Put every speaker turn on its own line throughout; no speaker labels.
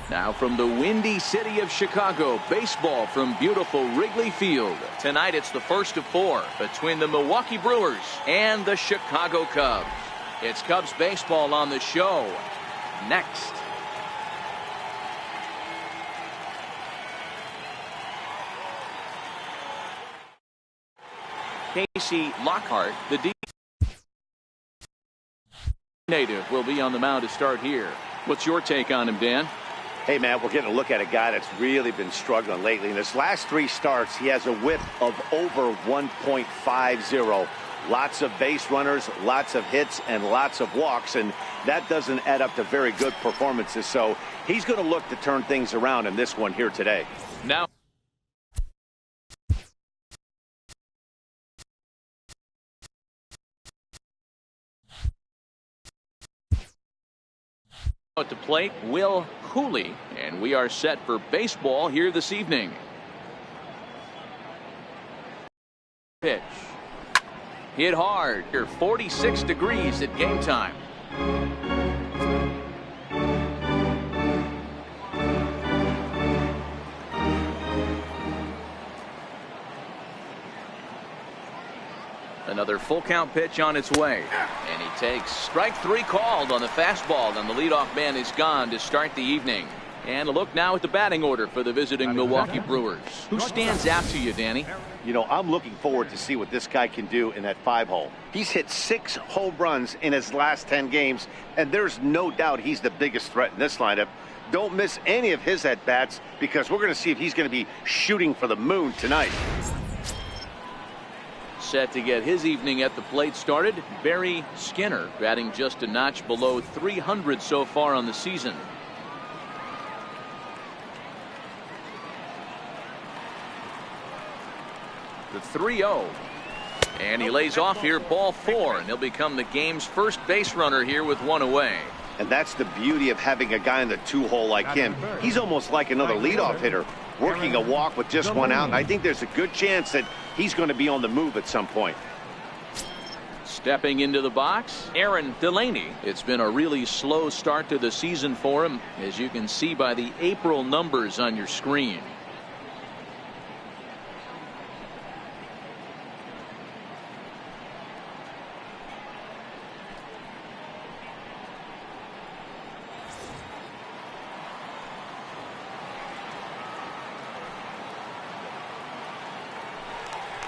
Now from the windy city of Chicago, baseball from beautiful Wrigley Field. Tonight it's the first of 4 between the Milwaukee Brewers and the Chicago Cubs. It's Cubs baseball on the show next. Casey Lockhart, the native, will be on the mound to start here. What's your take on him, Dan?
Hey, man, we're getting a look at a guy that's really been struggling lately. In his last 3 starts, he has a whip of over 1.50. Lots of base runners, lots of hits, and lots of walks, and that doesn't add up to very good performances. So he's going to look to turn things around in this one here today.
Now, at the plate, Will Cooley, and we are set for baseball here this evening. Pitch. Hit hard. You're 46 degrees at game time. Another full count pitch on its way. And he takes strike 3 called on the fastball, and the leadoff man is gone to start the evening. And a look now at the batting order for the visiting Milwaukee Brewers. Who stands out to you, Danny?
You know, I'm looking forward to see what this guy can do in that 5-hole. He's hit 6 home runs in his last 10 games, and there's no doubt he's the biggest threat in this lineup. Don't miss any of his at-bats, because we're going to see if he's going to be shooting for the moon tonight.
Set to get his evening at the plate started, Barry Skinner, batting just a notch below 300 so far on the season. The 3-0. And he lays off here, ball 4, and he'll become the game's first base runner here with 1 away.
And that's the beauty of having a guy in the 2-hole like him. He's almost like another leadoff hitter, working a walk with just 1 out, and I think there's a good chance that he's going to be on the move at some point.
Stepping into the box, Aaron Delaney. It's been a really slow start to the season for him, as you can see by the April numbers on your screen.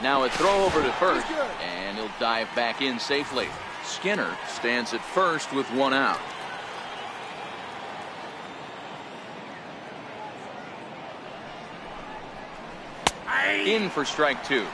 Now a throw over to first, and he'll dive back in safely. Skinner stands at first with 1 out. In for strike 2.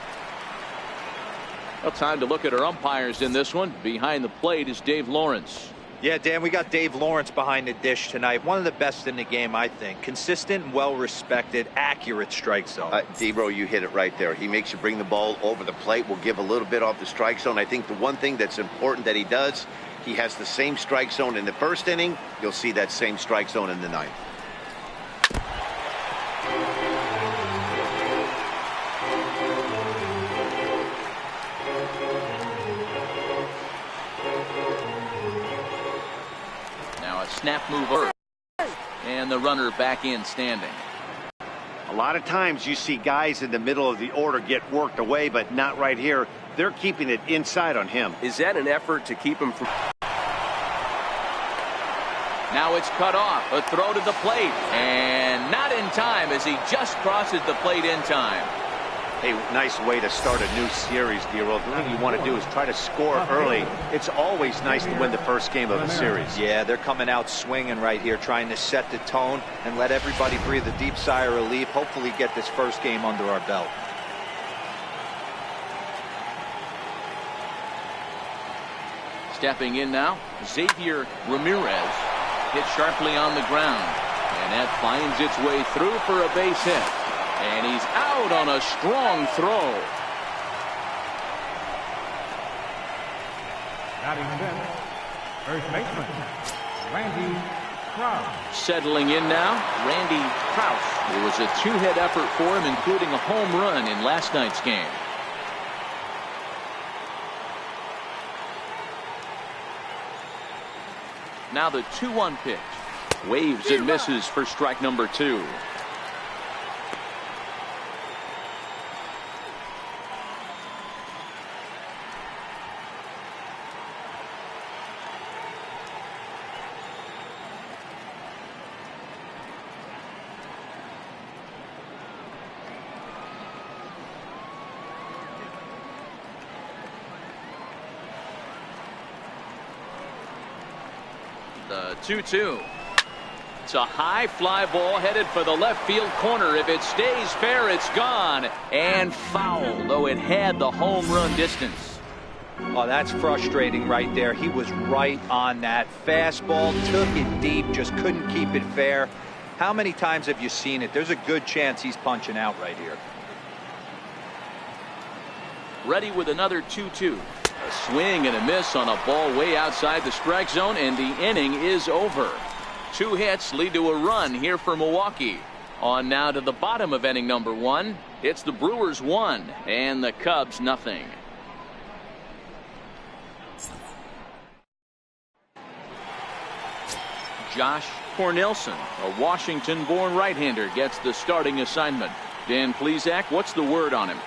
Well, time to look at our umpires in this one. Behind the plate is Dave Lawrence.
Yeah, Dan, we got Dave Lawrence behind the dish tonight. One of the best in the game, I think. Consistent, well-respected, accurate strike zone.
D-Bro, you hit it right there. He makes you bring the ball over the plate. Will give a little bit off the strike zone. I think the one thing that's important that he does, he has the same strike zone in the first inning. You'll see that same strike zone in the 9th.
Snap move over, and the runner back in standing.
A lot of times you see guys in the middle of the order get worked away, but not right here. They're keeping it inside on him.
Is that an effort to keep him from...
Now it's cut off. A throw to the plate, and not in time as he just crosses the plate in time.
Hey, nice way to start a new series, D-Roll. The thing you want to do is try to score early. It's always nice to win the first game of a series.
Yeah, they're coming out swinging right here, trying to set the tone and let everybody breathe a deep sigh of relief. Hopefully get this first game under our belt.
Stepping in now, Xavier Ramirez. Hit sharply on the ground, and that finds its way through for a base hit. And he's out on a strong throw.
Batting center, first baseman, Randy Krause.
Settling in now, Randy Krause. It was a 2-hit effort for him, including a home run in last night's game. Now the 2-1 pitch. Waves and misses for strike number 2. The 2-2. It's a high fly ball headed for the left field corner. If it stays fair, it's gone. And foul, though it had the home run distance.
Oh, that's frustrating right there. He was right on that. Fastball, took it deep, just couldn't keep it fair. How many times have you seen it? There's a good chance he's punching out right here.
Ready with another 2-2. A swing and a miss on a ball way outside the strike zone, and the inning is over. 2 hits lead to a run here for Milwaukee. On now to the bottom of inning number 1. It's the Brewers 1 and the Cubs nothing. Josh Cornelison, a Washington-born right-hander, gets the starting assignment. Dan Plesac, what's the word on him?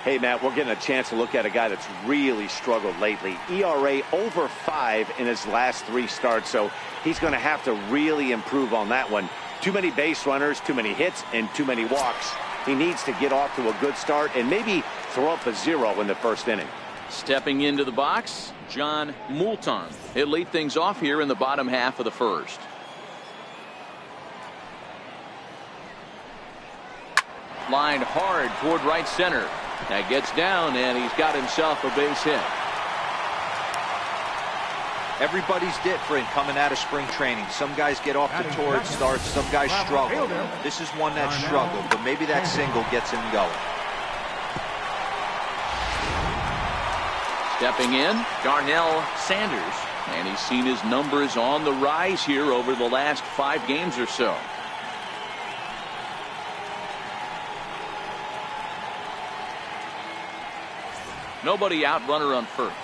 Hey, Matt, we're getting a chance to look at a guy that's really struggled lately. ERA over 5 in his last 3 starts, so he's going to have to really improve on that one. Too many base runners, too many hits, and too many walks. He needs to get off to a good start and maybe throw up a 0 in the first inning.
Stepping into the box, John Moulton. He'll lead things off here in the bottom half of the first. Lined hard toward right center. That gets down, and he's got himself a base hit.
Everybody's different coming out of spring training. Some guys get off to torrid starts, some guys struggle. This is one that struggled, but maybe that single gets him going.
Stepping in, Darnell Sanders, and he's seen his numbers on the rise here over the last 5 games or so. Nobody out, runner on first.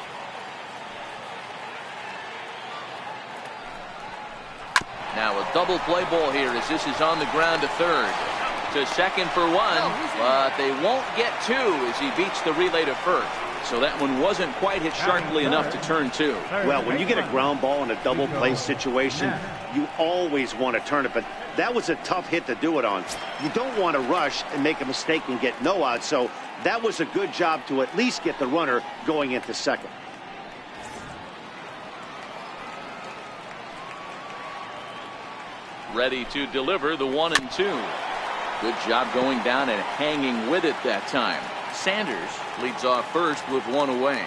Now a double play ball here as this is on the ground to third. To second for 1, but they won't get 2 as he beats the relay to first. So that one wasn't quite hit sharply enough to turn 2.
Well, when you get a ground ball in a double play situation, you always want to turn it, but that was a tough hit to do it on. You don't want to rush and make a mistake and get no out, so that was a good job to at least get the runner going into second.
Ready to deliver the 1 and 2. Good job going down and hanging with it that time. Sanders leads off first with 1 away.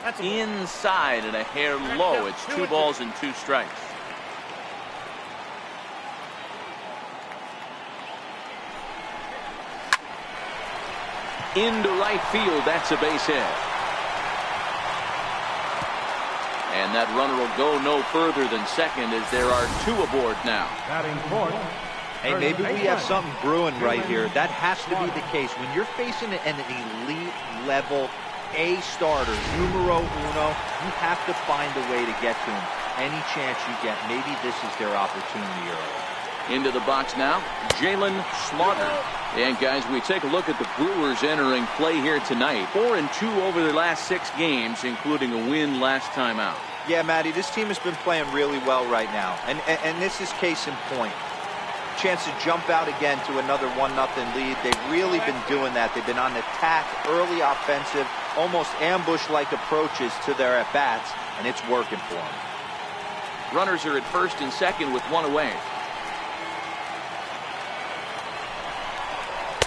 That's inside and a hair low. It's 2 balls and 2 strikes. Into right field. That's a base hit. And that runner will go no further than second as there are 2 aboard now.
Hey, maybe we have something brewing right here. That has to be the case. When you're facing an elite level A starter, numero uno, you have to find a way to get to him. Any chance you get, maybe this is their opportunity early.
Into the box now, Jalen Slaughter. And guys, we take a look at the Brewers entering play here tonight. 4-2 over their last 6 games, including a win last time out.
Yeah, Matty, this team has been playing really well right now. And this is case in point. Chance to jump out again to another 1-0 lead. They've really been doing that. They've been on attack, early offensive, almost ambush-like approaches to their at-bats, and it's working for them.
Runners are at first and second with 1 away.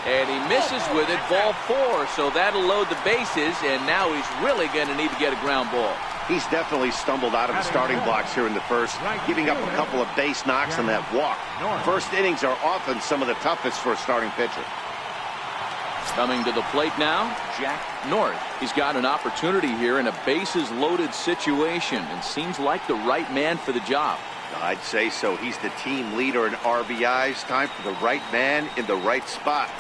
And he misses with it, ball 4, so that'll load the bases, and now he's really going to need to get a ground ball.
He's definitely stumbled out of the starting blocks here in the first, giving up a couple of base knocks on that walk. First innings are often some of the toughest for a starting pitcher.
Coming to the plate now, Jack North. He's got an opportunity here in a bases-loaded situation and seems like the right man for the job.
I'd say so. He's the team leader in RBIs. Time for the right man in the right spot.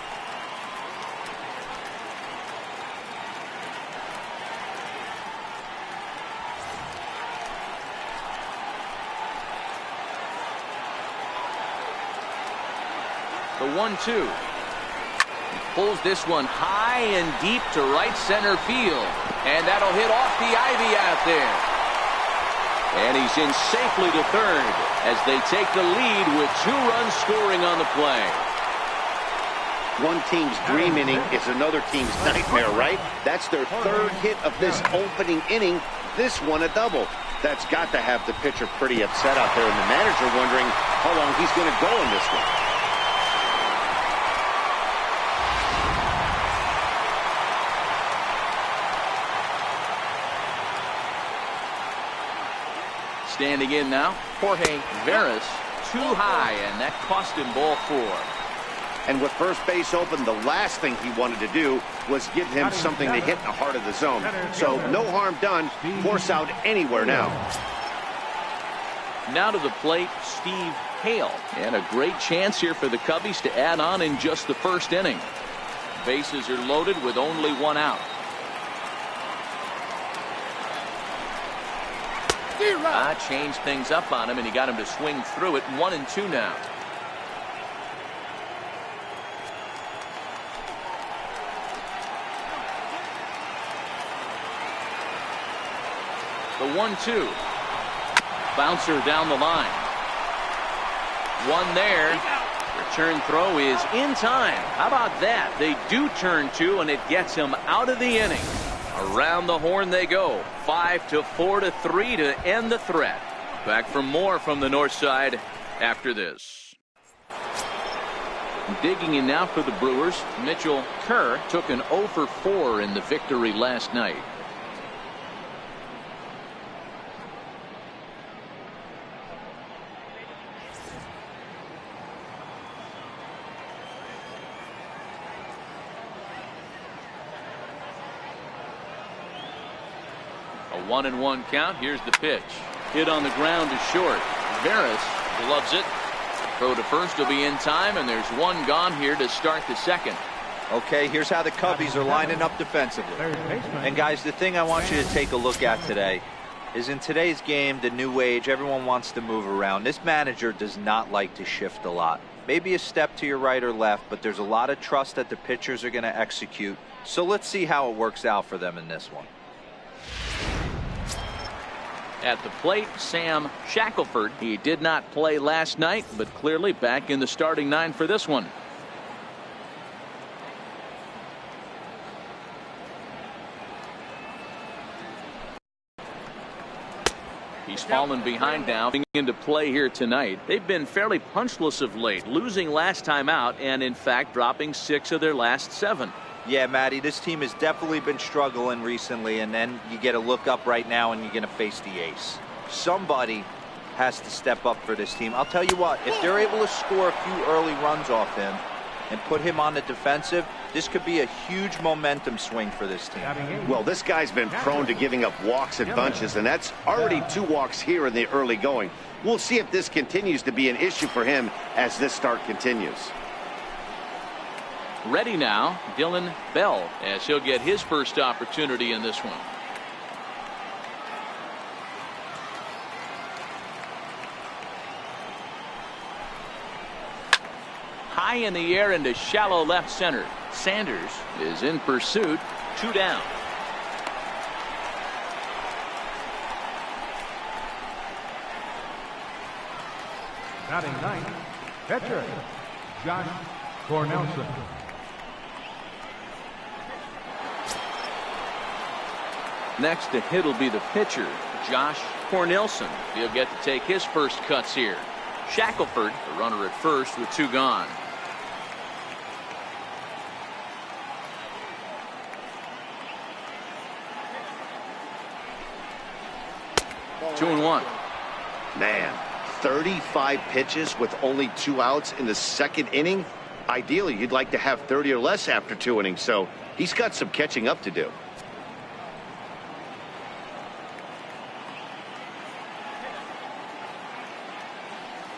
The 1-2. Pulls this one high and deep to right center field. And that'll hit off the ivy out there. And he's in safely to third as they take the lead with 2 runs scoring on the play.
One team's dream inning is another team's nightmare, right? That's their 3rd hit of this opening inning. This one a double. That's got to have the pitcher pretty upset out there, and the manager wondering how long he's going to go in this one.
Standing in now, Jorge Veras, too high, and that cost him ball 4.
And with first base open, the last thing he wanted to do was give him something to hit in the heart of the zone. So no harm done. Force out anywhere now.
Now to the plate, Steve Hale. And a great chance here for the Cubbies to add on in just the first inning. Bases are loaded with only 1 out. Changed things up on him, and he got him to swing through it. 1-2 now. The 1-2. Bouncer down the line. 1 there. Return throw is in time. How about that? They do turn 2, and it gets him out of the inning. Around the horn they go. 5-4-3 to end the threat. Back for more from the north side after this. Digging in now for the Brewers, Mitchell Kerr took an 0 for 4 in the victory last night. A 1-1 count. Here's the pitch. Hit on the ground to short. Veras gloves it. Throw to first will be in time, and there's 1 gone here to start the second.
Okay, here's how the Cubbies are lining up defensively. And guys, the thing I want you to take a look at today is in today's game, the new age, everyone wants to move around. This manager does not like to shift a lot. Maybe a step to your right or left, but there's a lot of trust that the pitchers are going to execute. So let's see how it works out for them in this one.
At the plate, Sam Shackelford. He did not play last night, but clearly back in the starting 9 for this one. He's fallen behind now into play here tonight. They've been fairly punchless of late, losing last time out and in fact dropping 6 of their last 7.
Yeah, Matty, this team has definitely been struggling recently, and then you get a look up right now and you're going to face the ace. Somebody has to step up for this team. I'll tell you what, if they're able to score a few early runs off him and put him on the defensive, this could be a huge momentum swing for this team.
Well, this guy's been prone to giving up walks in bunches, and that's already 2 walks here in the early going. We'll see if this continues to be an issue for him as this start continues.
Ready now, Dylan Bell, as he'll get his first opportunity in this one. High in the air into shallow left center. Sanders is in pursuit. 2 down.
Batting 9th, pitcher, Josh Cornelson.
Next to hit will be the pitcher, Josh Cornelson. He'll get to take his first cuts here. Shackelford, the runner at first with 2 gone. Two and 1.
Man, 35 pitches with only 2 outs in the second inning. Ideally, you'd like to have 30 or less after 2 innings, so he's got some catching up to do.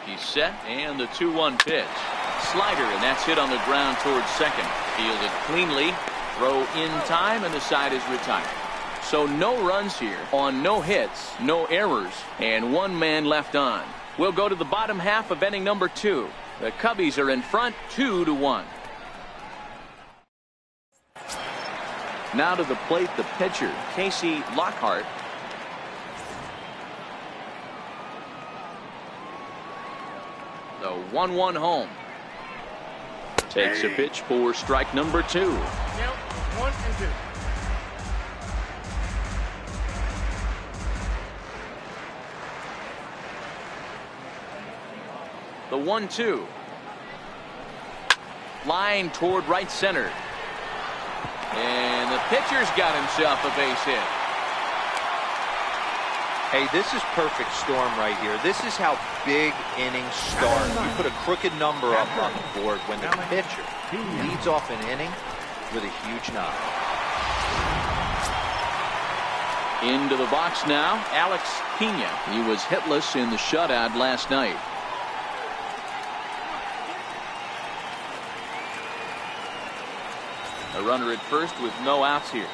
He's set, and the 2-1 pitch. Slider, and that's hit on the ground towards second. Fielded cleanly. Throw in time, and the side is retired. So no runs here on no hits, no errors, and 1 man left on. We'll go to the bottom half of inning number 2. The Cubbies are in front 2-1. Now to the plate, the pitcher, Casey Lockhart. The 1-1 home. Takes a pitch for strike number 2.
Now 1-2.
The 1-2. Line toward right center. And the pitcher's got himself a base hit.
Hey, this is perfect storm right here. This is how big innings start. You put a crooked number up on the board when the pitcher leads off an inning with a huge knock.
Into the box now, Alex Pena. He was hitless in the shutout last night. A runner at first with no outs here.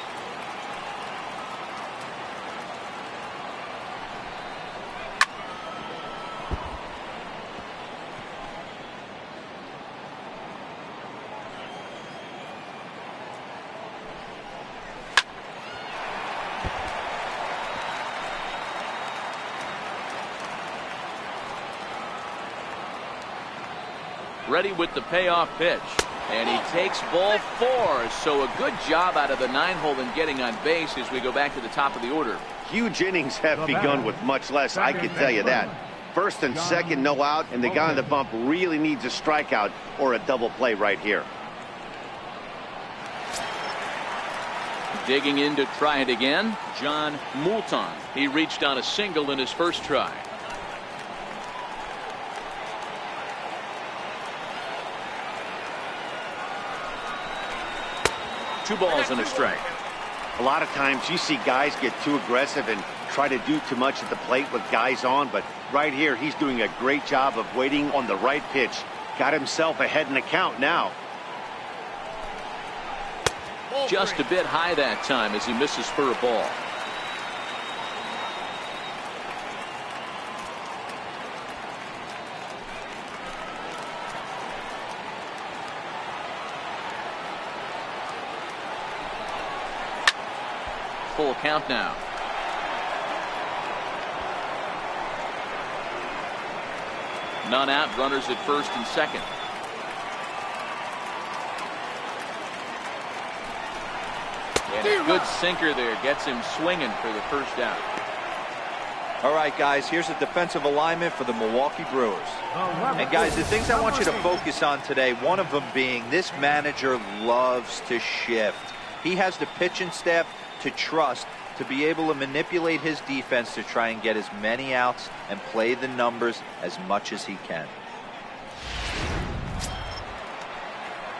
Ready with the payoff pitch. And he takes ball 4. So a good job out of the 9-hole in getting on base as we go back to the top of the order.
Huge innings have begun with much less, I can tell you that. First and second, no out, and the guy on the bump really needs a strikeout or a double play right here.
Digging in to try it again, John Moulton. He reached on a single in his first try. Two balls and a strike.
A lot of times you see guys get too aggressive and try to do too much at the plate with guys on, but right here he's doing a great job of waiting on the right pitch. Got himself ahead in the count now.
Just a bit high that time as he misses for a ball. Full count now. None out, runners at first and second. And a good sinker there gets him swinging for the first out.
All right, guys, here's a defensive alignment for the Milwaukee Brewers. And guys, the things I want you to focus on today, one of them being this manager loves to shift. He has the pitching staff to trust to be able to manipulate his defense to try and get as many outs and play the numbers as much as he can.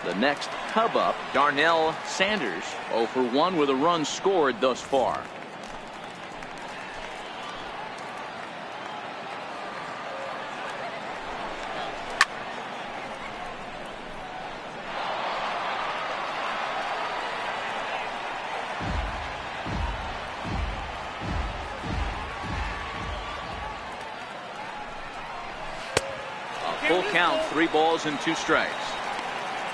The next Cub up, Darnell Sanders, 0 for 1 with a run scored thus far. Full count, 3 balls and 2 strikes.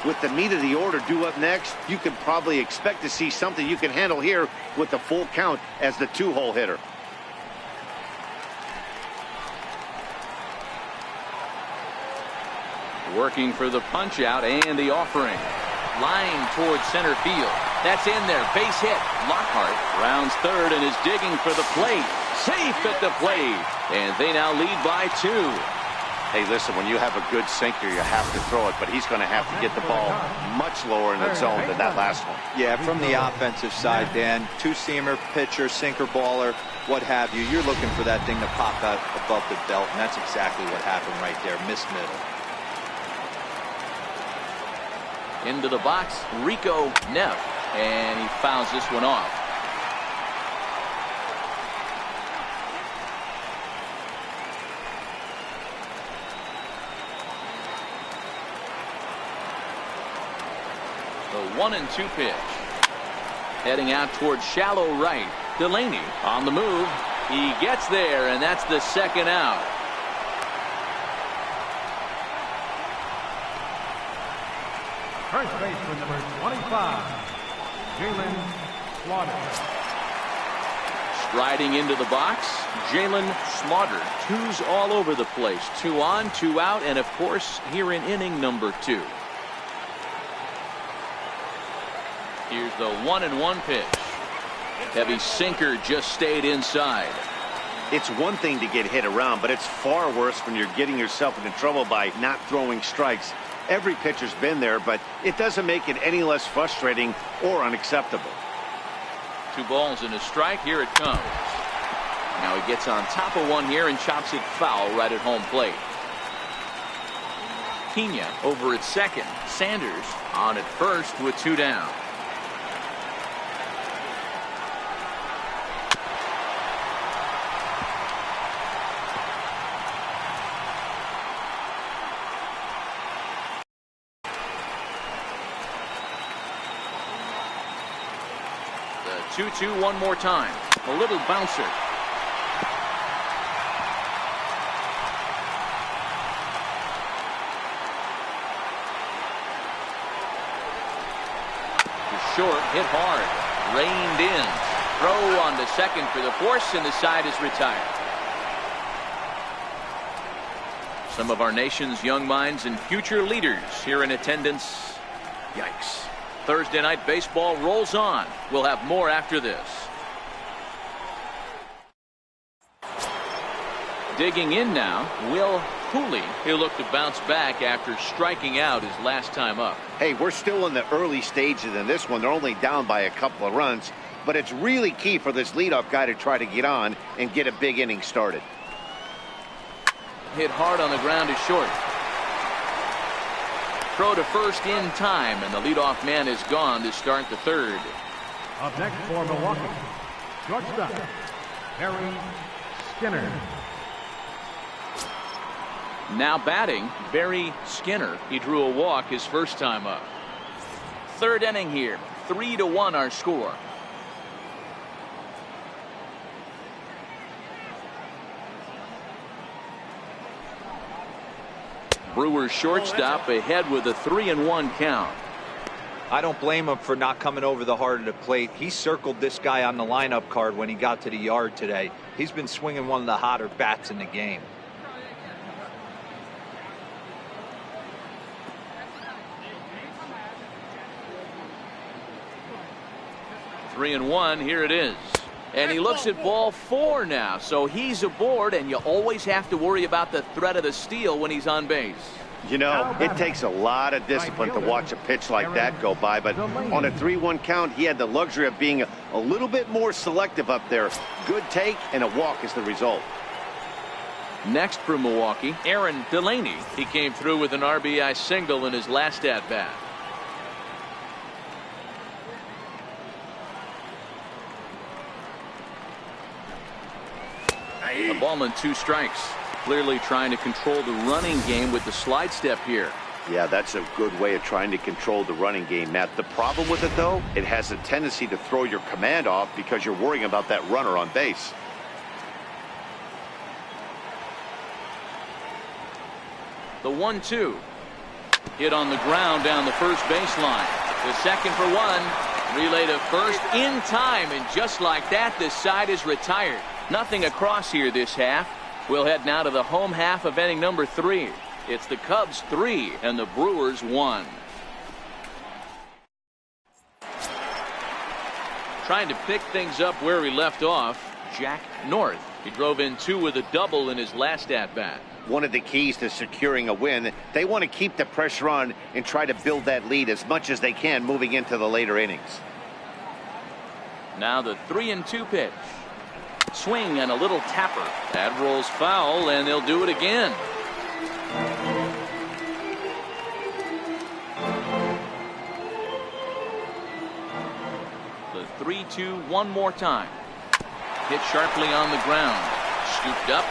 With the meat of the order due up next, you could probably expect to see something you can handle here with the full count as the 2-hole hitter.
Working for the punch out and the offering. Line towards center field. That's in there. Base hit. Lockhart rounds third and is digging for the plate. Safe at the plate. And they now lead by 2.
Hey, listen, when you have a good sinker, you have to throw it, but he's going to have to get the ball much lower in the zone than that last one.
Yeah, from the offensive side, Dan, 2-seamer, pitcher, sinker, baller, what have you. You're looking for that thing to pop out above the belt, and that's exactly what happened right there. Missed middle.
Into the box, Rico Neff, and he fouls this one off. The 1-2 pitch. Heading out towards shallow right. Delaney on the move. He gets there, and that's the second out.
First baseman number 25, Jalen Slaughter.
Striding into the box, Jalen Slaughter. Twos all over the place. 2 on, 2 out, and of course here in inning number 2. Here's the 1-1 pitch. Heavy sinker just stayed inside.
It's one thing to get hit around, but it's far worse when you're getting yourself into trouble by not throwing strikes. Every pitcher's been there, but it doesn't make it any less frustrating or unacceptable.
2 balls and a strike. Here it comes. Now he gets on top of one here and chops it foul right at home plate. Pena over at second. Sanders on at first with 2 down. The 2-2 one more time. A little bouncer. Short, hit hard, reined in. Throw on to second for the force, and the side is retired. Some of our nation's young minds and future leaders here in attendance. Yikes. Thursday night baseball rolls on. We'll have more after this. Digging in now, Will Hooley. He'll look to bounce back after striking out his last time up.
Hey, we're still in the early stages in this one. They're only down by a couple of runs, but it's really key for this leadoff guy to try to get on and get a big inning started.
Hit hard on the ground is short. Throw to first in time, and the leadoff man is gone to start the third.
Up next for Milwaukee, shortstop, Harry Skinner.
Now batting, Barry Skinner. He drew a walk his first time up. Third inning here. 3-1 our score. Brewers shortstop ahead with a 3-1 count.
I don't blame him for not coming over the heart of the plate. He circled this guy on the lineup card when he got to the yard today. He's been swinging one of the hotter bats in the game.
Three and one, here it is. And he looks at ball 4 now, so he's aboard, and you always have to worry about the threat of the steal when he's on base.
You know, it takes a lot of discipline to watch a pitch like that go by, but on a 3-1 count, he had the luxury of being a little bit more selective up there. Good take, and a walk is the result.
Next for Milwaukee, Aaron Delaney. He came through with an RBI single in his last at-bat. A ball and 2 strikes. Clearly trying to control the running game with the slide step here.
Yeah, that's a good way of trying to control the running game, Matt. The problem with it, though, it has a tendency to throw your command off because you're worrying about that runner on base.
The 1-2. Hit on the ground down the first baseline. The second for 1. Relay to first in time, and just like that, this side is retired. Nothing across here this half. We'll head now to the home half of inning number 3. It's the Cubs 3 and the Brewers 1. Trying to pick things up where we left off, Jack North. He drove in 2 with a double in his last at-bat.
One of the keys to securing a win, they want to keep the pressure on and try to build that lead as much as they can moving into the later innings.
Now the 3-2 pitch. Swing and a little tapper. That rolls foul, and they'll do it again. The 3-2 one more time. Hit sharply on the ground. Scooped up.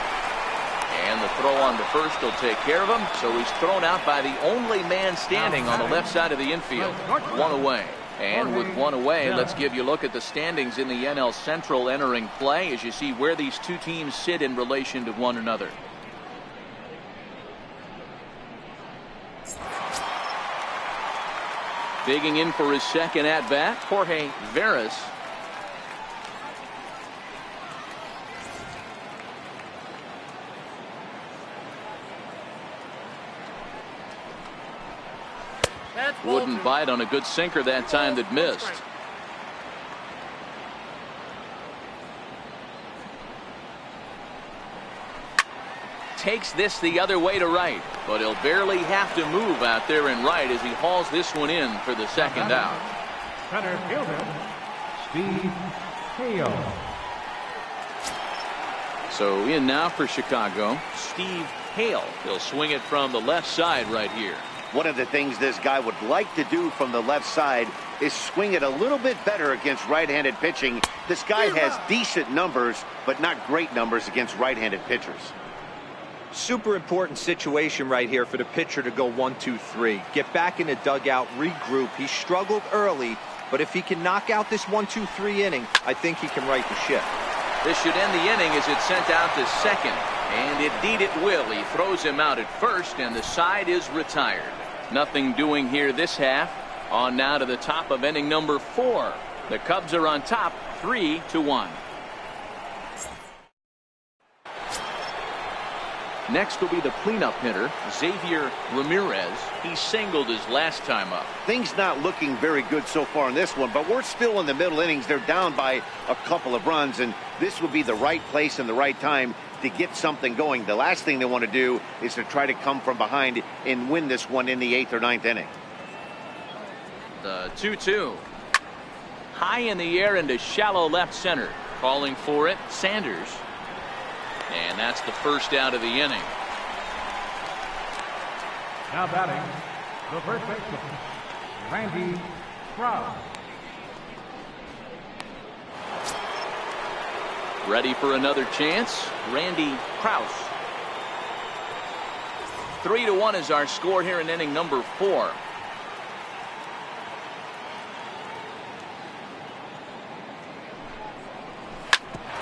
And the throw on to first will take care of him. So he's thrown out by the only man standing on the left side of the infield. 1 away. And with 1 away, let's give you a look at the standings in the NL Central entering play as you see where these 2 teams sit in relation to one another. Digging in for his second at-bat, Jorge Veras. Wouldn't bite on a good sinker that time that missed. Takes this the other way to right, but he'll barely have to move out there in right as he hauls this one in for the second out.
Center fielder, Steve Hale.
So in now for Chicago, Steve Hale. He'll swing it from the left side right here.
One of the things this guy would like to do from the left side is swing it a little bit better against right-handed pitching. This guy has decent numbers, but not great numbers against right-handed pitchers.
Super important situation right here for the pitcher to go 1-2-3. Get back in the dugout, regroup. He struggled early, but if he can knock out this 1-2-3 inning, I think he can right the ship.
This should end the inning as it's sent out to second. And indeed it will. He throws him out at first, and the side is retired. Nothing doing here this half. On now to the top of inning number 4. The Cubs are on top 3-1. Next will be the cleanup hitter, Xavier Ramirez. He singled his last time up.
Things not looking very good so far in this one, but we're still in the middle innings. They're down by a couple of runs, and this would be the right place and the right time to get something going. The last thing they want to do is to try to come from behind and win this one in the 8th or 9th inning.
The 2-2. High in the air into shallow left center. Calling for it, Sanders. And that's the first out of the inning.
Now batting, the first baseman, Randy Krause.
Ready for another chance, Randy Krause. 3-1 is our score here in inning number 4.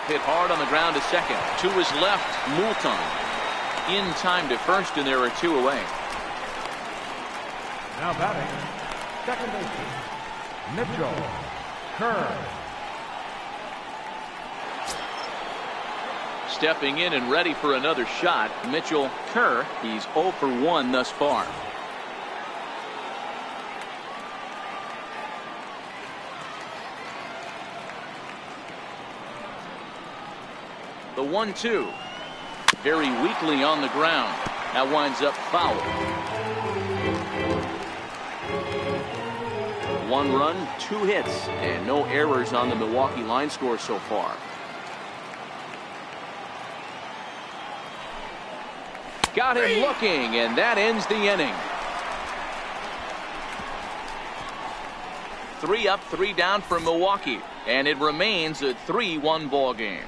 Hit hard on the ground to second. To his left, Moulton. In time to first, and there are 2 away.
Now batting, second baseman, Mitchell Kerr.
Stepping in and ready for another shot, Mitchell Kerr. He's 0 for 1 thus far. The 1-2. Very weakly on the ground. That winds up foul. 1 run, 2 hits, and no errors on the Milwaukee line score so far. Got him looking, and that ends the inning. 3 up, 3 down for Milwaukee, and it remains a 3-1 ball game.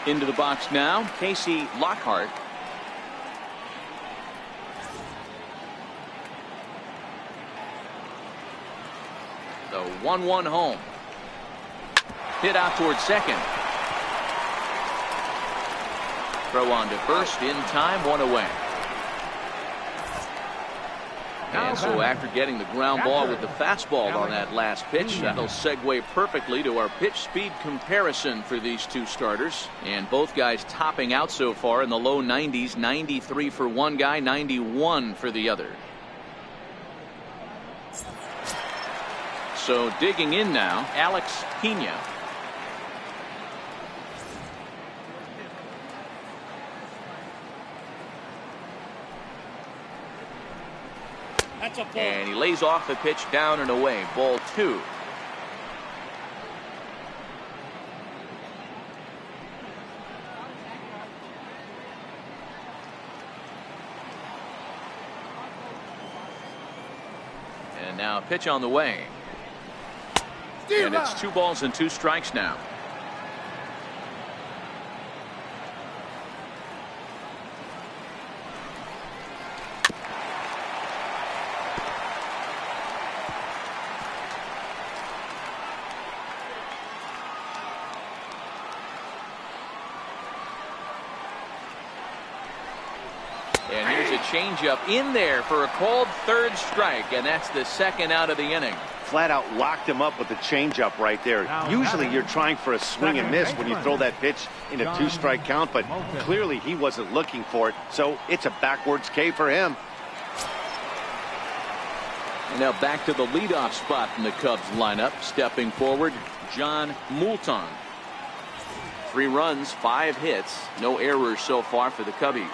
Into the box now, Casey Lockhart. The 1-1 home. Hit out towards second. Throw on to first in time, 1 away. And so after getting the ground ball with the fastball on that last pitch, that'll segue perfectly to our pitch speed comparison for these 2 starters. And both guys topping out so far in the low 90s, 93 for one guy, 91 for the other. So digging in now, Alex Pena. And he lays off the pitch down and away. Ball 2. And now a pitch on the way. And it's 2 balls and 2 strikes now. And here's a changeup in there for a called third strike, and that's the second out of the inning.
Flat out locked him up with the changeup right there. Usually you're trying for a swing and miss when you throw that pitch in a 2-strike count, but clearly he wasn't looking for it, so it's a backwards K for him.
And now back to the leadoff spot in the Cubs lineup. Stepping forward, John Moulton. 3 runs, 5 hits, no errors so far for the Cubbies.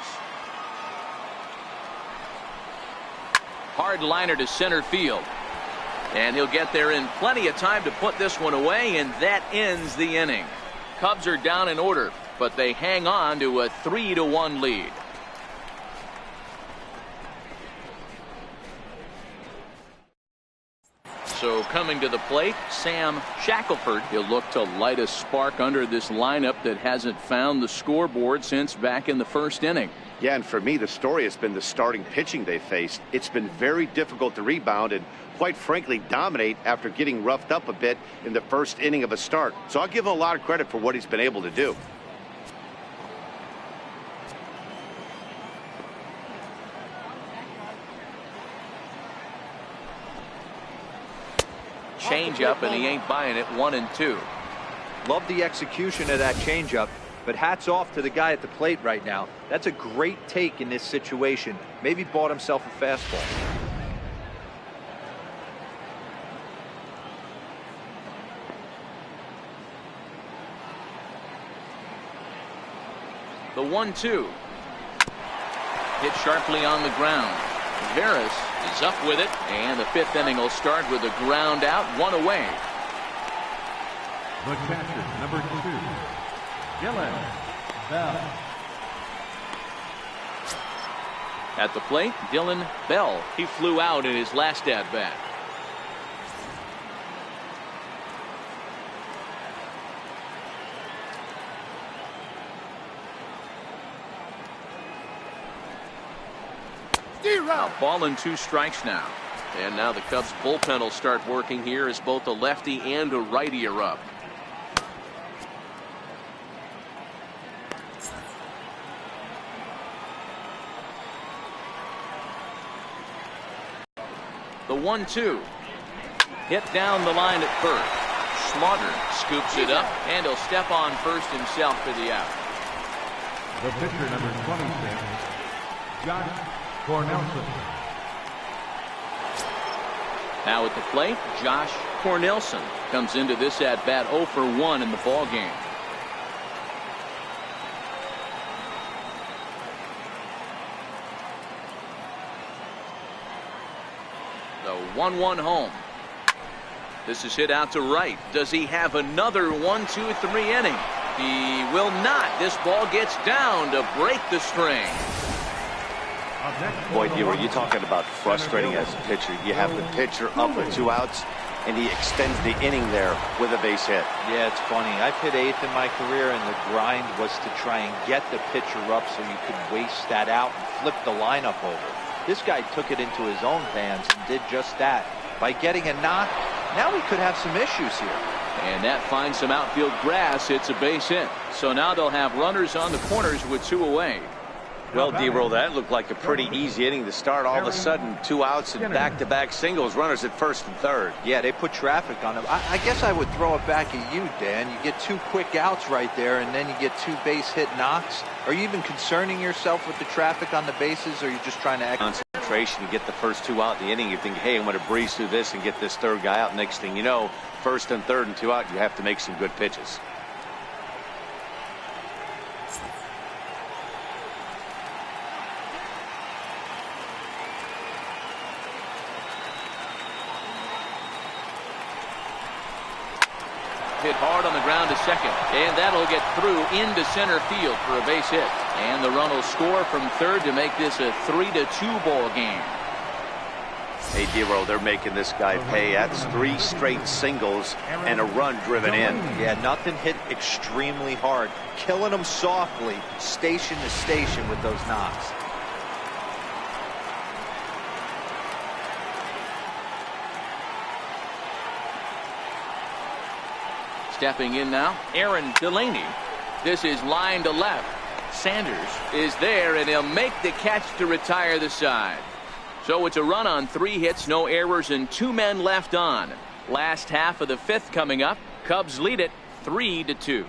Hard liner to center field. And he'll get there in plenty of time to put this one away, and that ends the inning. Cubs are down in order, but they hang on to a 3-1 lead. So coming to the plate, Sam Shackelford. He'll look to light a spark under this lineup that hasn't found the scoreboard since back in the first inning.
Yeah, and for me, the story has been the starting pitching they faced. It's been very difficult to rebound and, quite frankly, dominate after getting roughed up a bit in the first inning of a start. So I'll give him a lot of credit for what he's been able to do.
Changeup, and he ain't buying it. 1-2.
Love the execution of that changeup, but hats off to the guy at the plate right now. That's a great take in this situation. Maybe bought himself a fastball.
The 1-2. Hit sharply on the ground. Veras is up with it, and the 5th inning will start with a ground out, 1 away.
The catcher, number 2, Dylan Bell.
At the plate, Dylan Bell. He flew out in his last at-bat. A ball and 2 strikes now. And now the Cubs bullpen will start working here as both a lefty and a righty are up. The 1-2. Hit down the line at first. Slaughter scoops it up, and he'll step on first himself for the out.
The pitcher, number 26, Josh Cornelsen.
Now at the plate, Josh Cornelsen comes into this at-bat 0 for 1 in the ball game. The 1-1 home. This is hit out to right. Does he have another 1-2-3 inning? He will not. This ball gets down to break the string.
Boy, D, you're talking about frustrating as a pitcher. You have the pitcher up with 2 outs, and he extends the inning there with a base hit.
Yeah, it's funny. I've hit 8th in my career, and the grind was to try and get the pitcher up so you could waste that out and flip the lineup over. This guy took it into his own hands and did just that. By getting a knock, now we could have some issues here.
And that finds some outfield grass. It's a base hit. So now they'll have runners on the corners with 2 away.
Well, D-Roll, that looked like a pretty easy inning to start. All of a sudden, 2 outs and back-to-back singles, runners at first and third.
Yeah, they put traffic on him. I guess I would throw it back at you, Dan. You get 2 quick outs right there, and then you get 2 base hit knocks. Are you even concerning yourself with the traffic on the bases, or are you just trying to
concentration to get the first 2 out in the inning? You think, hey, I'm going to breeze through this and get this 3rd guy out. Next thing you know, first and third and 2 out, you have to make some good pitches.
Hit hard on the ground to second, and that'll get through into center field for a base hit. And the run will score from third to make this a 3-2 ball game.
Hey, D-Roll, they're making this guy pay. That's 3 straight singles and a run driven in.
Yeah, nothing hit extremely hard. Killing them softly, station to station with those knocks.
Stepping in now, Aaron Delaney. This is line to left. Sanders is there, and he'll make the catch to retire the side. So it's a run on 3 hits, no errors, and 2 men left on. Last half of the 5th coming up. Cubs lead it 3-2.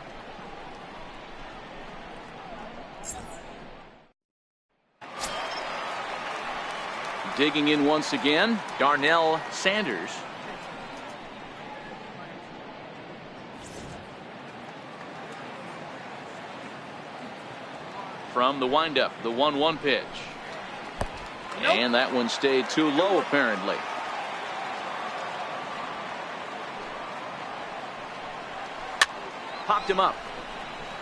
Digging in once again, Darnell Sanders. From the windup, the 1-1 pitch. And that one stayed too low, apparently. Popped him up.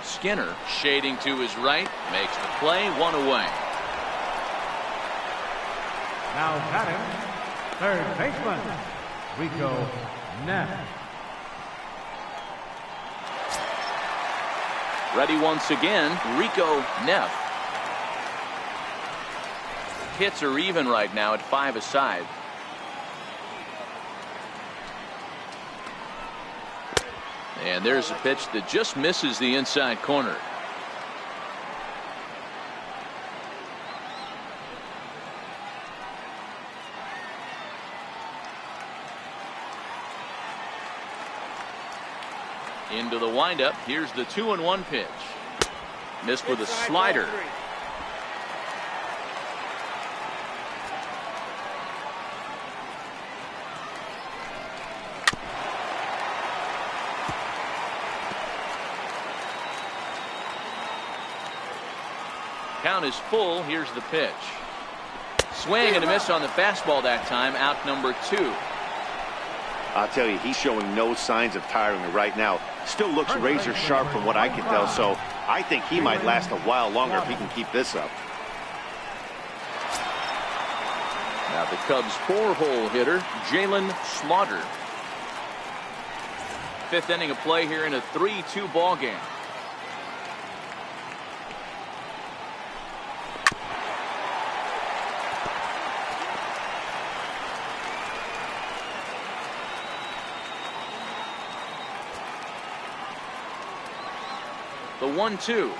Skinner shading to his right, makes the play, 1 away.
Now batting, third baseman, Rico Neff.
Ready once again, Rico Neff. Hits are even right now at 5 aside. And there's a pitch that just misses the inside corner. Into the windup. Here's the 2-1 pitch. Missed with a slider. Count is full. Here's the pitch. Swing and a miss on the fastball that time. Out number 2.
I'll tell you, he's showing no signs of tiring right now. Still looks razor sharp from what I can tell, so I think he might last a while longer if he can keep this up.
Now the Cubs' 4-hole hitter, Jalen Slaughter. 5th inning of play here in a 3-2 ball game. The 1-2.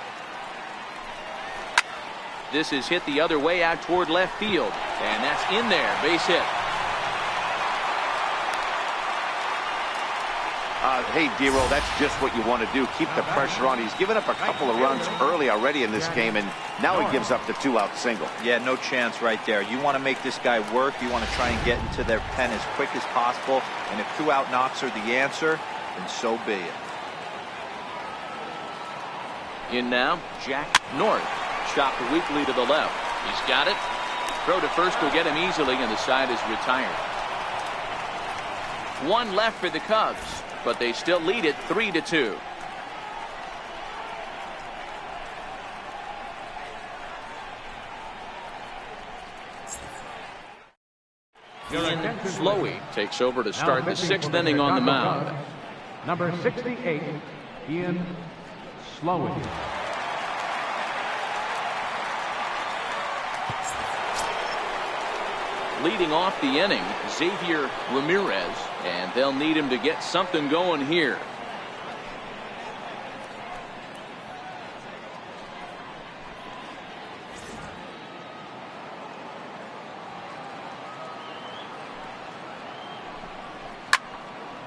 This is hit the other way out toward left field, and that's in there. Base hit.
Hey, Dero, that's just what you want to do. Keep the pressure on. He's given up a couple of runs early already in this game, and now he gives up the 2-out single.
Yeah, no chance right there. You want to make this guy work. You want to try and get into their pen as quick as possible, and if 2-out knocks are the answer, then so be it.
In now, Jack North. Chopped weakly to the left. He's got it. Throw to first will get him easily, and the side is retired. 1 left for the Cubs, but they still lead it 3-2. Ian Slowey takes over to start the 6th inning on the mound.
Number 68, Ian Slowey.
Leading off the inning, Xavier Ramirez, and they'll need him to get something going here.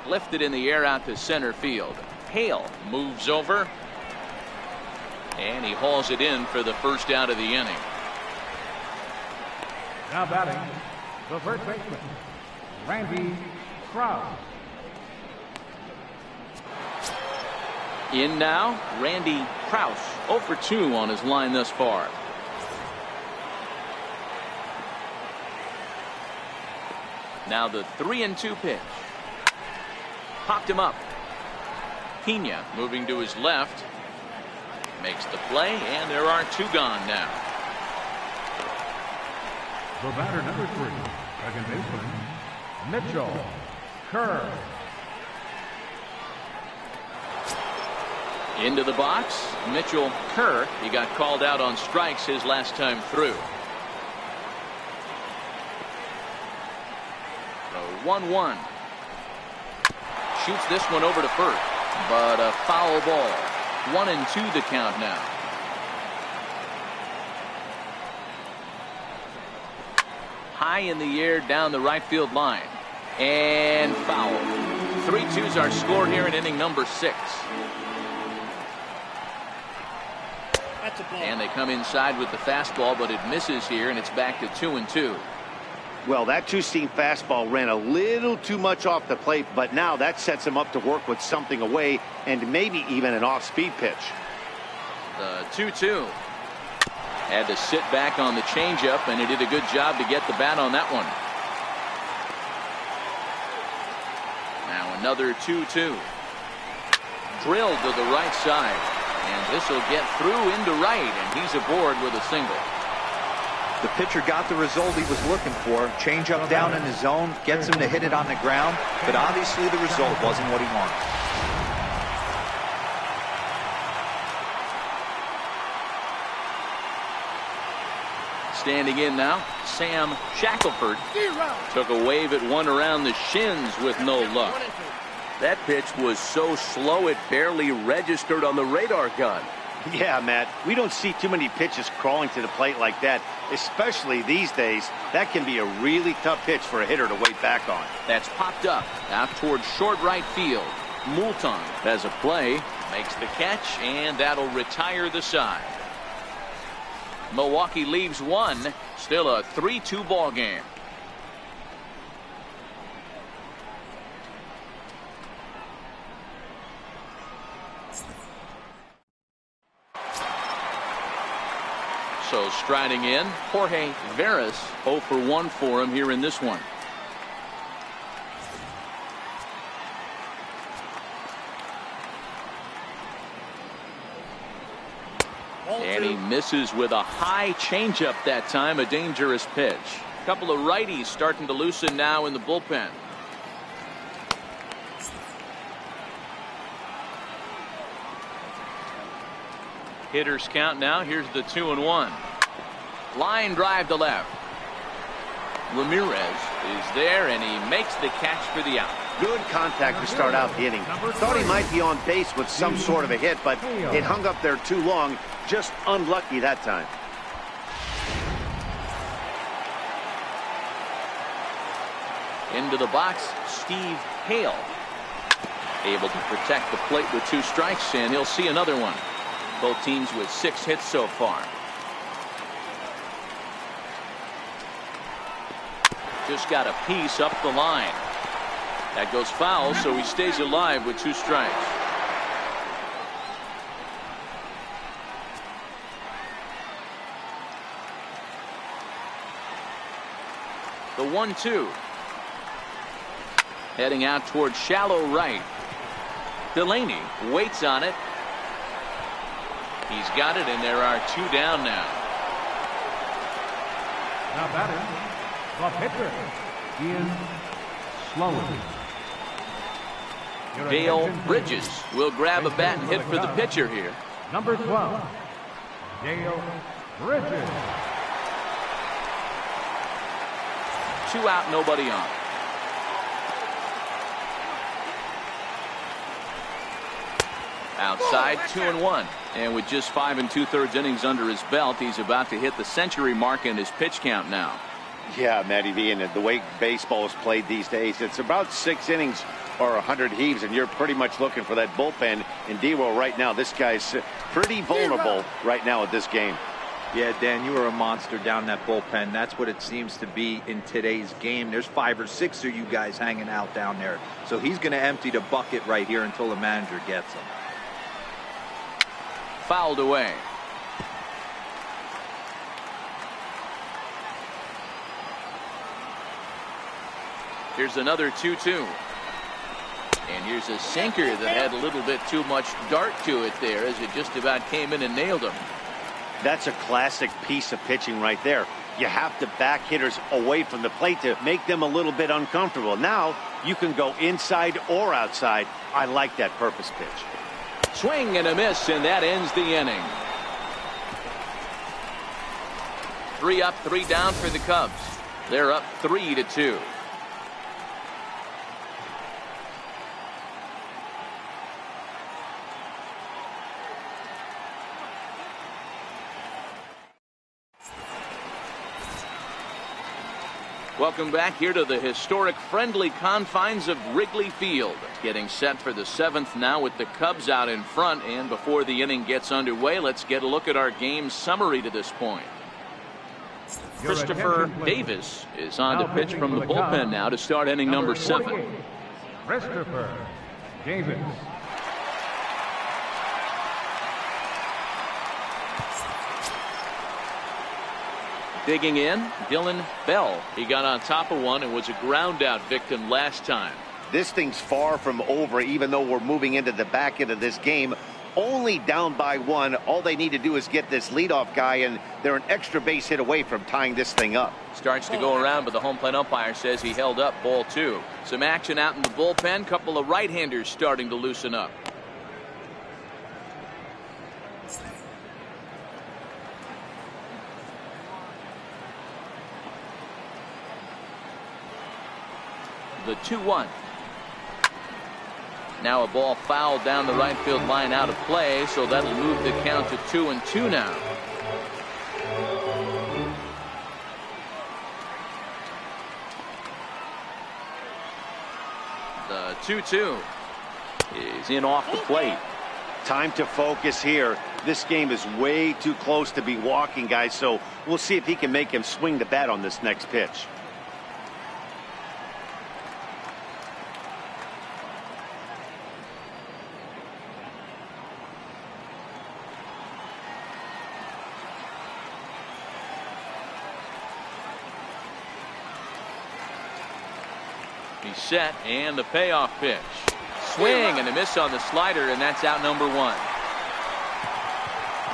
Lifted in the air out to center field. Hale moves over, and he hauls it in for the first out of the inning.
Now batting, the first baseman, Randy Krause.
In now, Randy Krause, 0 for 2 on his line thus far. Now the 3-2 pitch. Popped him up. Pena moving to his left. Makes the play, and there are 2 gone now.
The batter, number 3, second baseman, Mitchell Kerr.
Into the box, Mitchell Kerr. He got called out on strikes his last time through. The 1-1. Shoots this one over to first, but a foul ball. 1-2 the count now. high in the air down the right field line. And foul. 3-2's our score here in inning number 6. And they come inside with the fastball, but it misses here, and it's back to 2-2.
Well, that two-seam fastball ran a little too much off the plate, but now that sets him up to work with something away and maybe even an off-speed pitch.
The 2-2. Had to sit back on the changeup, and he did a good job to get the bat on that one. Now another 2-2. Drilled to the right side. And this will get through into right, and he's aboard with a single.
The pitcher got the result he was looking for. Change up down in the zone, gets him to hit it on the ground, but obviously the result wasn't what he wanted.
Standing in now, Sam Shackelford took a wave at one around the shins with no luck.
That pitch was so slow it barely registered on the radar gun.
Yeah, Matt, we don't see too many pitches crawling to the plate like that, especially these days. That can be a really tough pitch for a hitter to wait back on.
That's popped up out towards short right field. Moulton has a play, makes the catch, and that'll retire the side. Milwaukee leaves one, still a 3-2 ball game. So striding in, Jorge Veras, 0 for 1 for him here in this one. And he misses with a high changeup that time, a dangerous pitch. A couple of righties starting to loosen now in the bullpen. Hitters count now. Here's the 2-1. Line drive to left. Ramirez is there, and he makes the catch for the out.
Good contact to start out the inning. Thought he might be on base with some sort of a hit, but it hung up there too long. Just unlucky that time.
Into the box, Steve Hale. Able to protect the plate with 2 strikes, and he'll see another one. Both teams with 6 hits so far. Just got a piece up the line. That goes foul, so he stays alive with 2 strikes. The 1-2. Heading out towards shallow right. Delaney waits on it. He's got it, and there are 2 down now.
Now batting, the pitcher, Ian Sloan.
Dale Bridges will grab a bat and hit for the pitcher here.
Number 12, Dale Bridges.
2 out, nobody on. Outside, 2-1. And with just 5 2/3 innings under his belt, he's about to hit the century mark in his pitch count now.
Yeah, Matty V, and the way baseball is played these days, it's about 6 innings or 100 heaves, and you're pretty much looking for that bullpen. And D-Roll right now, this guy's pretty vulnerable right now at this game.
Yeah, Dan, you are a monster down that bullpen. That's what it seems to be in today's game. There's 5 or 6 of you guys hanging out down there. So he's going to empty the bucket right here until the manager gets him.
Fouled away. Here's another 2-2. And here's a sinker that had a little bit too much dart to it there as it just about came in and nailed him.
That's a classic piece of pitching right there. You have to back hitters away from the plate to make them a little bit uncomfortable. Now you can go inside or outside. I like that purpose pitch.
Swing and a miss, and that ends the inning. 3 up, 3 down for the Cubs. They're up 3-2. Welcome back here to the historic friendly confines of Wrigley Field. Getting set for the 7th now with the Cubs out in front. And before the inning gets underway, let's get a look at our game summary to this point. Christopher Davis is on to pitch from the bullpen now to start inning number 7.
Christopher Davis.
Digging in, Dylan Bell. He got on top of one and was a ground out victim last time.
This thing's far from over, even though we're moving into the back end of this game. Only down by 1. All they need to do is get this leadoff guy, and they're an extra base hit away from tying this thing up.
Starts to go around, but the home plate umpire says he held up ball 2. Some action out in the bullpen. Couple of right-handers starting to loosen up. The 2-1. Now a ball fouled down the right field line out of play, so that'll move the count to 2-2 now. The 2-2 is in off the plate.
Time to focus here. This game is way too close to be walking, guys, so we'll see if he can make him swing the bat on this next pitch.
He's set, and the payoff pitch. Swing and a miss on the slider, and that's out number 1.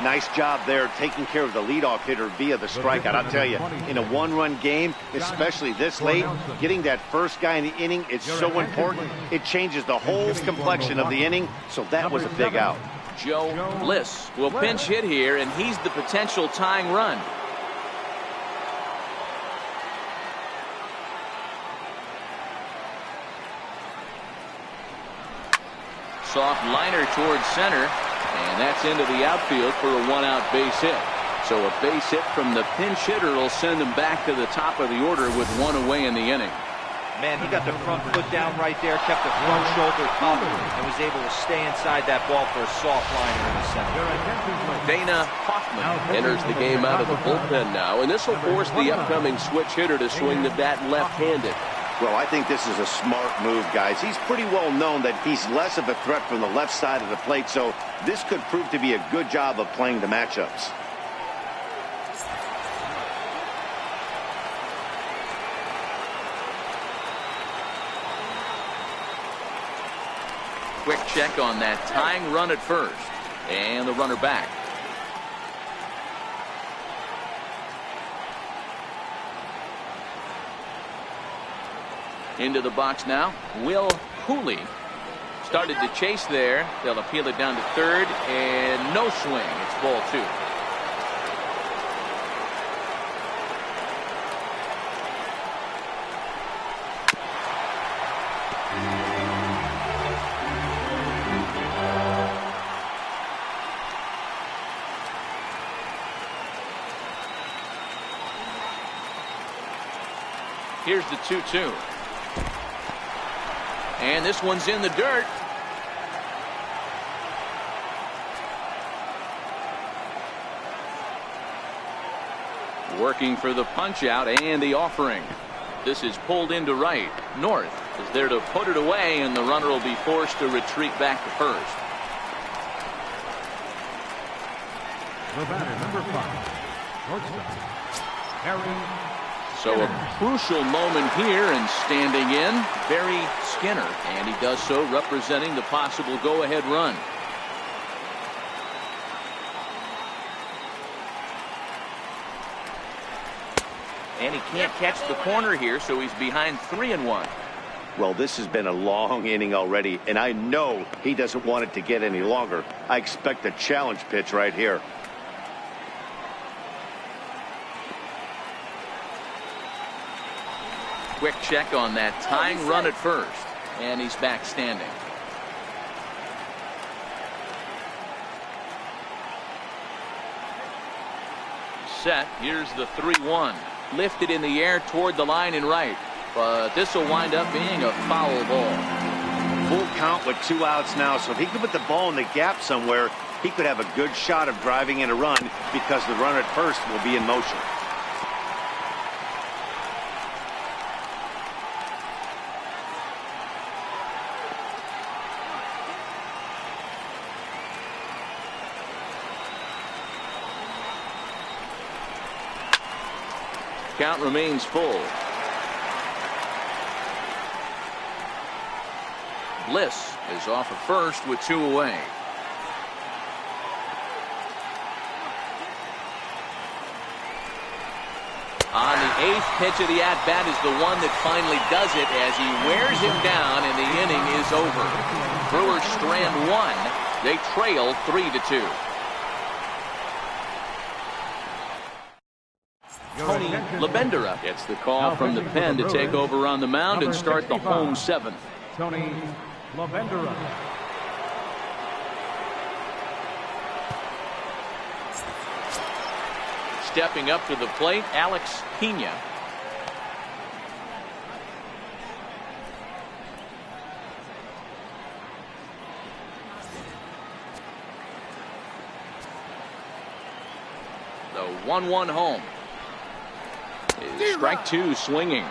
Nice job there taking care of the leadoff hitter via the strikeout. I'll tell you, in a 1-run game, especially this late, getting that first guy in the inning is so important. It changes the whole complexion of the inning, so that was a big out.
Joe Bliss will pinch hit here, and he's the potential tying run. Soft liner towards center, and that's into the outfield for a 1-out base hit. So a base hit from the pinch hitter will send him back to the top of the order with 1 away in the inning.
Man, he got the front foot down right there, kept the front shoulder up, and was able to stay inside that ball for a soft liner in the center.
Dana Hoffman enters the game out of the bullpen now, and this will force the upcoming switch hitter to swing the bat left-handed.
Well, I think this is a smart move, guys. He's pretty well known that he's less of a threat from the left side of the plate, so this could prove to be a good job of playing the matchups.
Quick check on that tying run at first, and the runner back. Into the box now, Will Cooley. Started to chase there. They'll appeal it down to third, and no swing. It's ball 2. Here's the 2-2. And this one's in the dirt. Working for the punch out and the offering. This is pulled into right. North is there to put it away, and the runner will be forced to retreat back to first.
The batter, number 5, shortstop, Harry.
So a crucial moment here, and standing in, Barry Skinner, and he does so representing the possible go-ahead run. And he can't catch the corner here, so he's behind 3-1.
Well, this has been a long inning already, and I know he doesn't want it to get any longer. I expect a challenge pitch right here.
Quick check on that tying run at first, and he's back standing. Set. Here's the 3-1. lifted in the air toward the line and right. But this will wind up being a foul ball.
Full count with 2 outs now, so if he could put the ball in the gap somewhere, he could have a good shot of driving in a run because the runner at first will be in motion.
Count remains full. Bliss is off at first with 2 away. On the 8th pitch of the at-bat is the one that finally does it as he wears him down and the inning is over. Brewers strand 1. They trail 3-2. Tony LaBendera gets the call from the pen to take over on the mound and start the home 7th.
Tony LaBendera.
Stepping up to the plate, Alex Pena. The 1-1 home. Is strike 2 swinging.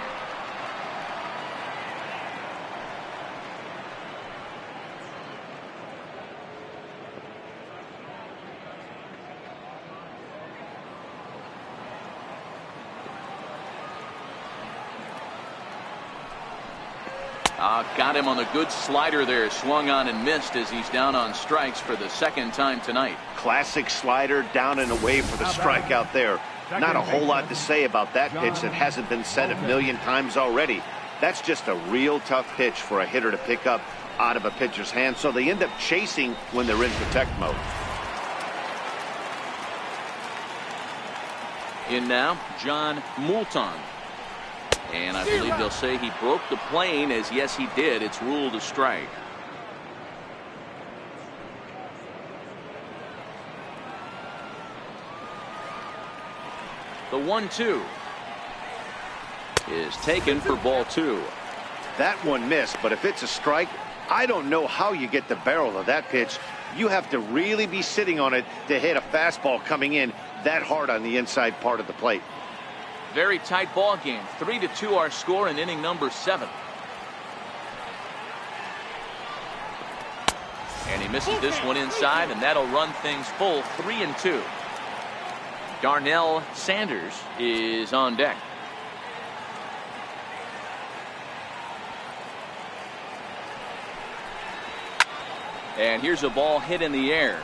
Got him on the good slider there. Swung on and missed as he's down on strikes for the 2nd time tonight.
Classic slider, down and away for the strikeout there. Not a whole lot to say about that pitch that hasn't been said a million times already. That's just a real tough pitch for a hitter to pick up out of a pitcher's hand, so they end up chasing when they're in protect mode.
In now, John Moulton. And I believe they'll say he broke the plane, as yes he did. It's ruled a strike. The 1-2 is taken for ball 2.
That one missed, but if it's a strike, I don't know how you get the barrel of that pitch. You have to really be sitting on it to hit a fastball coming in that hard on the inside part of the plate.
Very tight ball game. 3-2 our score in inning number 7. And he misses this one inside, and that'll run things full 3-2. Darnell Sanders is on deck. And here's a ball hit in the air.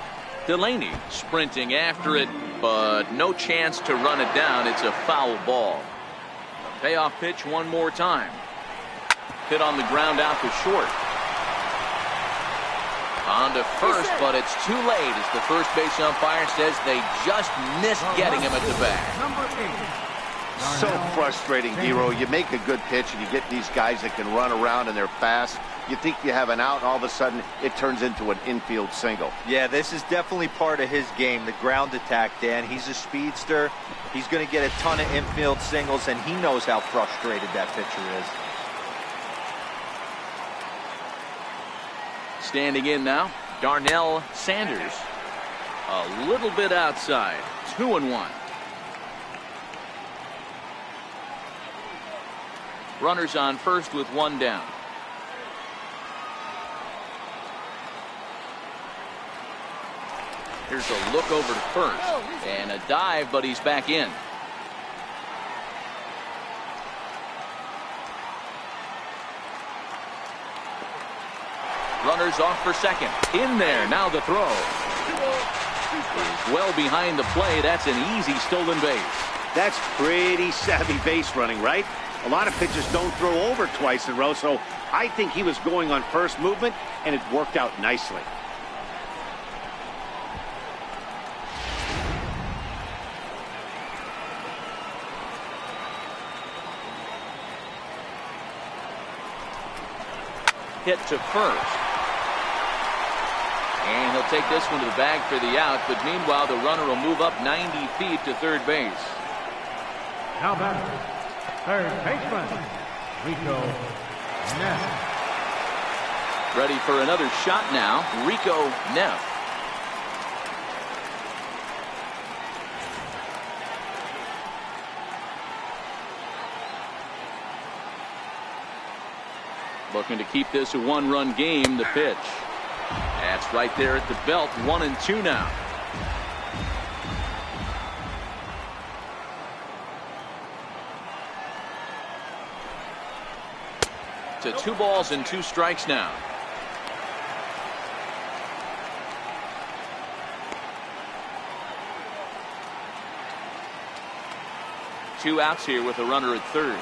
Delaney sprinting after it, but no chance to run it down. It's a foul ball. Payoff pitch one more time. Hit on the ground out to short. On to first, but it's too late as the first base umpire says they just missed getting him at the bat.
So frustrating, Hero. You make a good pitch and you get these guys that can run around and they're fast. You think you have an out, and all of a sudden it turns into an infield single. Yeah, this is definitely part of his game, the ground attack, Dan. He's a speedster. He's going to get a ton of infield singles, and he knows how frustrated that pitcher is.
Standing in now, Darnell Sanders. A little bit outside. 2-1. Runners on first with one down. Here's a look over to first. And a dive, but he's back in. Runners off for second. In there. Now the throw. Is well behind the play. That's an easy stolen base.
That's pretty savvy base running, right? A lot of pitchers don't throw over twice in a row, so I think he was going on first movement, and it worked out nicely.
Hit to first. And he'll take this one to the bag for the out, but meanwhile the runner will move up 90 feet to third base.
Now batter, third baseman, Rico Neff.
Ready for another shot now, Rico Neff. Looking to keep this a one-run game. The pitch. That's right there at the belt. 1-2 now. To 2 balls and 2 strikes now. Two outs here with a runner at third.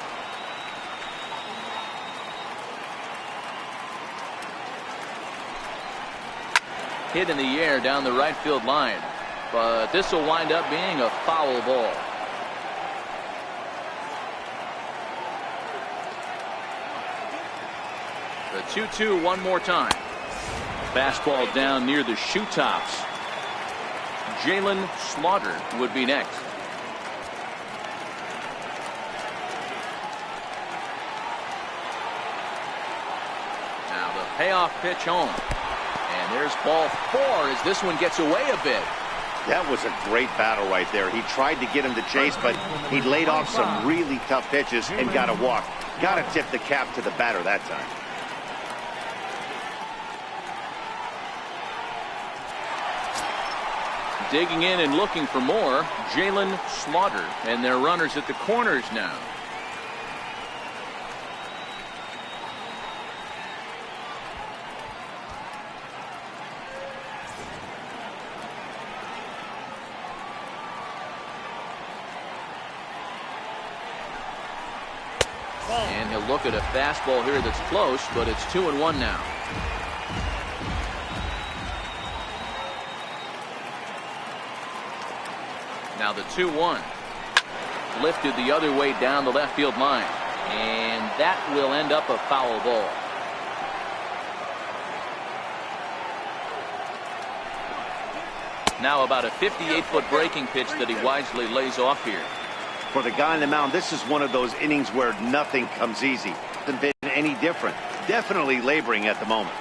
Hit in the air down the right field line, but this will wind up being a foul ball. The 2-2 one more time. Fastball down near the shoe tops. Jalen Slaughter would be next. Now the payoff pitch home. And there's ball 4 as this one gets away a bit.
That was a great battle right there. He tried to get him to chase, but he laid off some really tough pitches and got a walk. Got to tip the cap to the batter that time.
Digging in and looking for more, Jalen Slaughter, and their runners at the corners now. And he'll look at a fastball here that's close, but it's 2-1 now. Now the 2-1. Lifted the other way down the left field line. And that will end up a foul ball. Now about a 58-foot breaking pitch that he wisely lays off here.
For the guy on the mound, this is one of those innings where nothing comes easy. Hasn't been any different. Definitely laboring at the moment.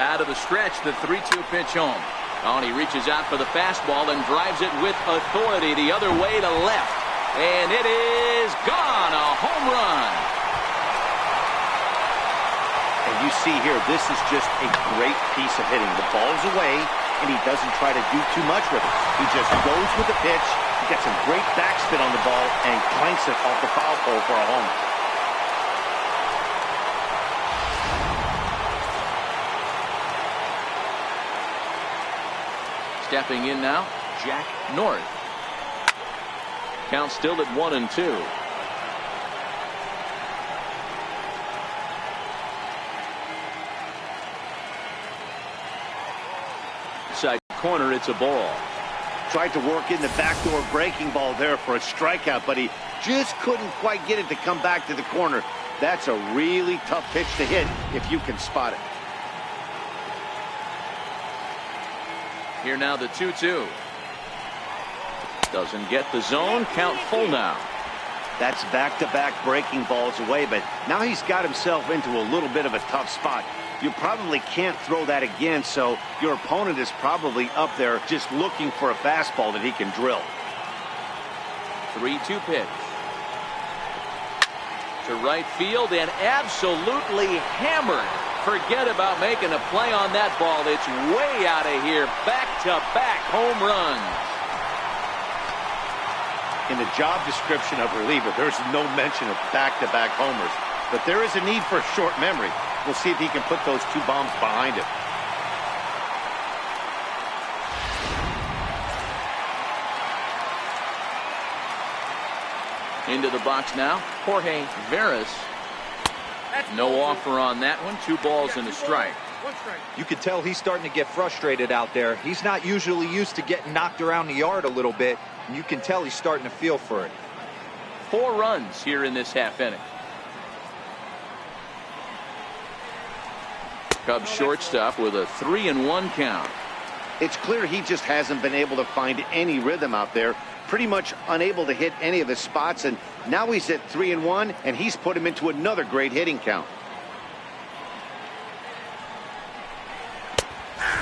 Out of the stretch, the 3-2 pitch home. Oh, and he reaches out for the fastball and drives it with authority the other way to left. And it is gone. A home run.
And you see here, this is just a great piece of hitting. The ball's away, and he doesn't try to do too much with it. He just goes with the pitch, gets some great backspin on the ball, and clanks it off the foul pole for a home.
Stepping in now, Jack North. Count still at 1-2. Side corner, it's a ball.
Tried to work in the backdoor breaking ball there for a strikeout, but he just couldn't quite get it to come back to the corner. That's a really tough pitch to hit if you can spot it.
Here now the 2-2. Doesn't get the zone. Count full now.
That's back-to-back breaking balls away, but now he's got himself into a little bit of a tough spot. You probably can't throw that again, so your opponent is probably up there just looking for a fastball that he can drill.
3-2 pitch. To right field and absolutely hammered. Forget about making a play on that ball. It's way out of here. Back-to-back home runs.
In the job description of reliever, there's no mention of back-to-back homers. But there is a need for short memory. We'll see if he can put those 2 bombs behind him.
Into the box now, Jorge Veras. No offer on that one. 2 balls and a strike.
You can tell he's starting to get frustrated out there. He's not usually used to getting knocked around the yard a little bit, and you can tell he's starting to feel for it.
4 runs here in this half inning. Cubs shortstop with a 3-1 count.
It's clear he just hasn't been able to find any rhythm out there. Pretty much unable to hit any of his spots, and now he's at 3-1, and he's put him into another great hitting count.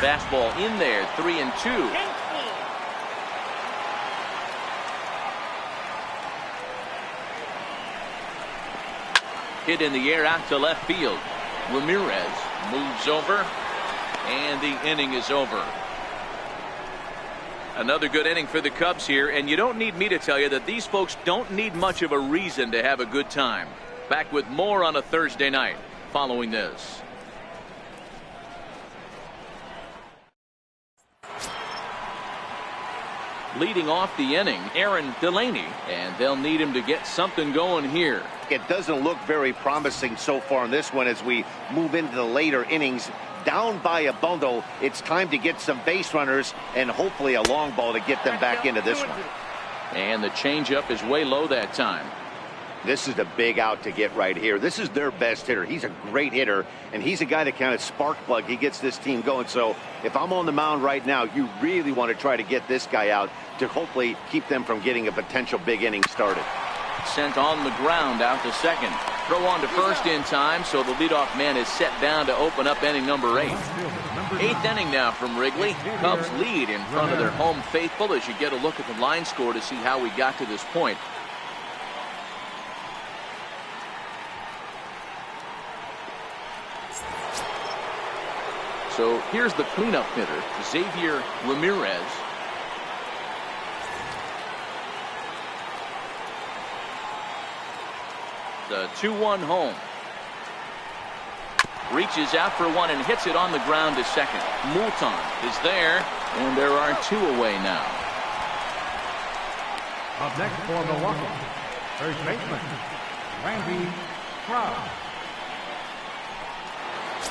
Fastball in there, 3-2. Hit in the air out to left field. Ramirez moves over, and the inning is over. Another good inning for the Cubs here, and you don't need me to tell you that these folks don't need much of a reason to have a good time. Back with more on a Thursday night following this. Leading off the inning, Aaron Delaney, and they'll need him to get something going here.
It doesn't look very promising so far in this one as we move into the later innings. Down by a bundle, it's time to get some base runners and hopefully a long ball to get them back into this one.
And the changeup is way low that time.
This is a big out to get right here. This is their best hitter. He's a great hitter, and he's a guy that kind of spark plug. He gets this team going. So if I'm on the mound right now, you really want to try to get this guy out to hopefully keep them from getting a potential big inning started.
Sent on the ground out to second. Throw on to first in time, so the leadoff man is set down to open up inning number 8. 8th inning now from Wrigley. Cubs lead in front of their home faithful as you get a look at the line score to see how we got to this point. So here's the cleanup hitter, Xavier Ramirez. The 2-1 home. Reaches out for one and hits it on the ground to second. Moulton is there, and there are 2 away now.
Up next for Milwaukee, first baseman, Randy Krause.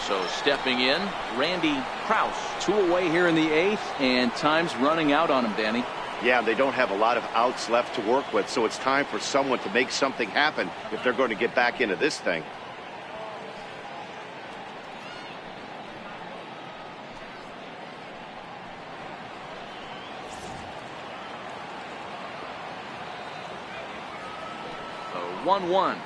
So stepping in, Randy Krause. 2 away here in the 8th, and time's running out on him, Danny.
Yeah, they don't have a lot of outs left to work with, so it's time for someone to make something happen if they're going to get back into this thing.
So 1-1.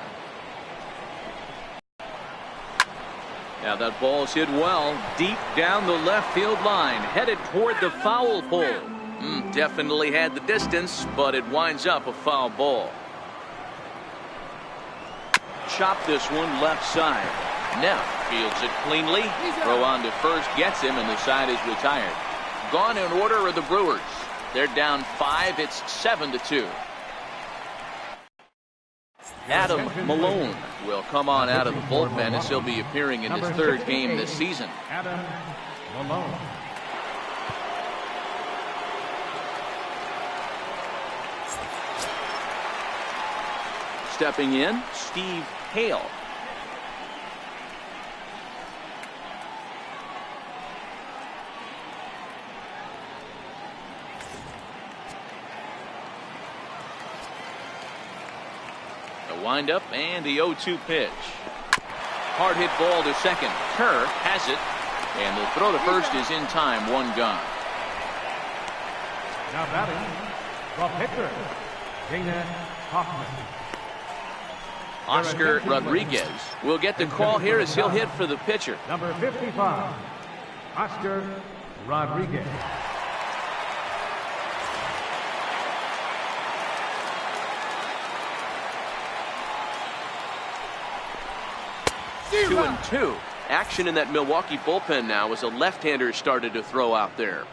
Now that ball's hit well, deep down the left field line, headed toward the foul pole. Definitely had the distance, but it winds up a foul ball. Chop this one left side. Neff fields it cleanly. Throw on to first gets him, and the side is retired. Gone in order are the Brewers. They're down 5. It's 7-2. Adam Malone will come on out of the bullpen as he'll be appearing in his 3rd game this season.
Adam Malone.
Stepping in, Steve Hale. The windup and the 0-2 pitch. Hard hit ball to second. Kerr has it, and the throw to first is in time. 1 gone.
Now batting, the pitcher, Dana Hoffman.
Oscar Rodriguez will get the call here as he'll hit for the pitcher.
Number 55, Oscar Rodriguez.
2-2. Action in that Milwaukee bullpen now as a left-hander started to throw out there.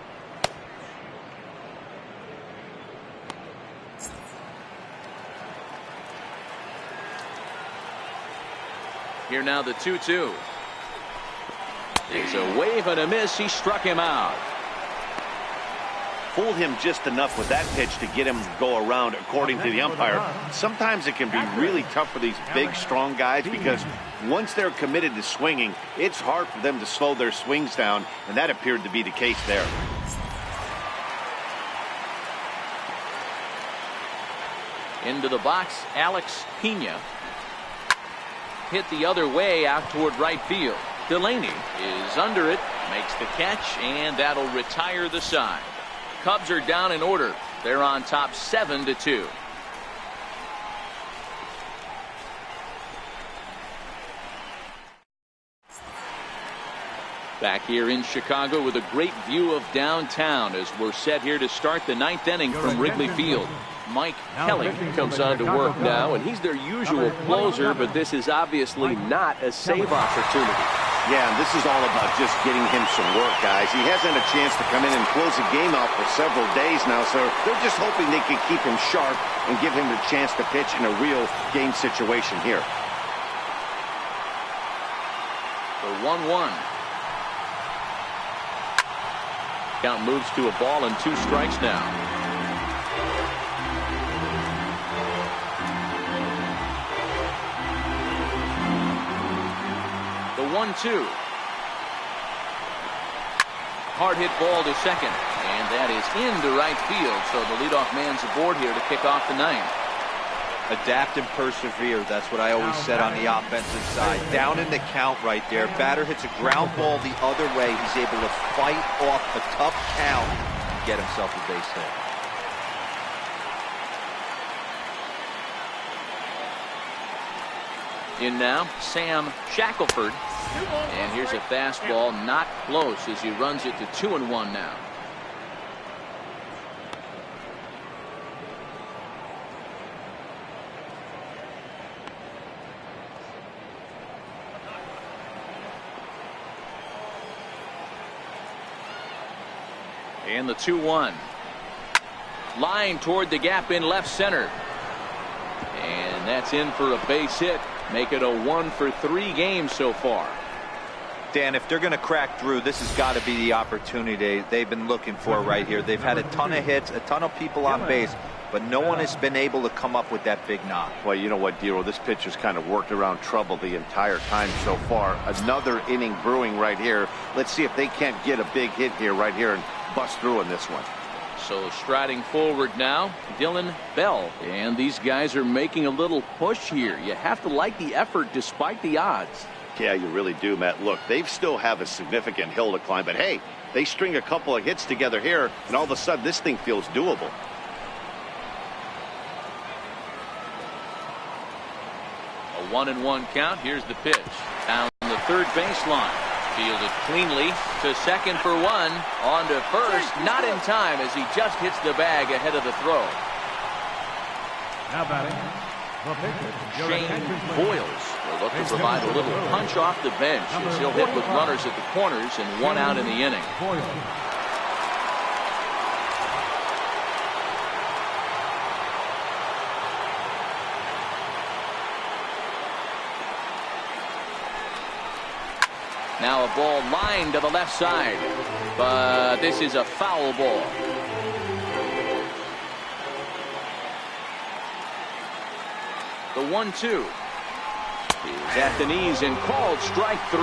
Here now the 2-2. It's a wave and a miss. He struck him out.
Fooled him just enough with that pitch to get him to go around, according to the umpire. Sometimes it can be really tough for these big, strong guys because once they're committed to swinging, it's hard for them to slow their swings down, and that appeared to be the case there.
Into the box, Alex Pena. Hit the other way out toward right field. Delaney is under it, Makes the catch, and that'll retire the side. Cubs are down in order. They're on top 7-2. Back here in Chicago with a great view of downtown as we're set here to start the 9th inning from Wrigley Field. Mike Kelly comes on to work now, and he's their usual closer, but this is obviously not a save opportunity.
Yeah, and this is all about just getting him some work, guys. He hasn't had a chance to come in and close the game out for several days now, so they're just hoping they can keep him sharp and give him the chance to pitch in a real game situation here.
The 1-1. Count moves to a ball and 2 strikes now. The 1-2. Hard hit ball to second, and that is into right field, so the leadoff man's aboard here to kick off the 9th.
Adapt and persevere. That's what I always said on the offensive side. Down in the count right there. Batter hits a ground ball the other way. He's able to fight off a tough count and get himself a base hit.
In now, Sam Shackelford. And here's a fastball not close as he runs it to 2-1 now. And the 2-1. Line toward the gap in left center. And that's in for a base hit. Make it a 1-for-3 game so far.
Dan, if they're going to crack through, this has got to be the opportunity they've been looking for right here. They've had a ton of hits, a ton of people on base, but no one has been able to come up with that big knock.
Well, you know what, Dero, this pitcher's kind of worked around trouble the entire time so far. Another inning brewing right here. Let's see if they can't get a big hit here right here and bust through in this one.
So striding forward now, Dylan Bell. And these guys are making a little push here. You have to like the effort despite the odds.
Yeah, you really do, Matt. Look, they still have a significant hill to climb, but hey, they string a couple of hits together here, and all of a sudden this thing feels doable.
A 1-1 count. Here's the pitch. Down the third baseline. Fielded cleanly to second for 1. On to first. Not in time as he just hits the bag ahead of the throw.
Now batting, the pitcher,
Shane Boyles will look to provide a little punch off the bench as he'll hit with runners at the corners and 1 out in the inning. Now a ball lined to the left side, but this is a foul ball. The 1-2 is at the knees and called strike 3.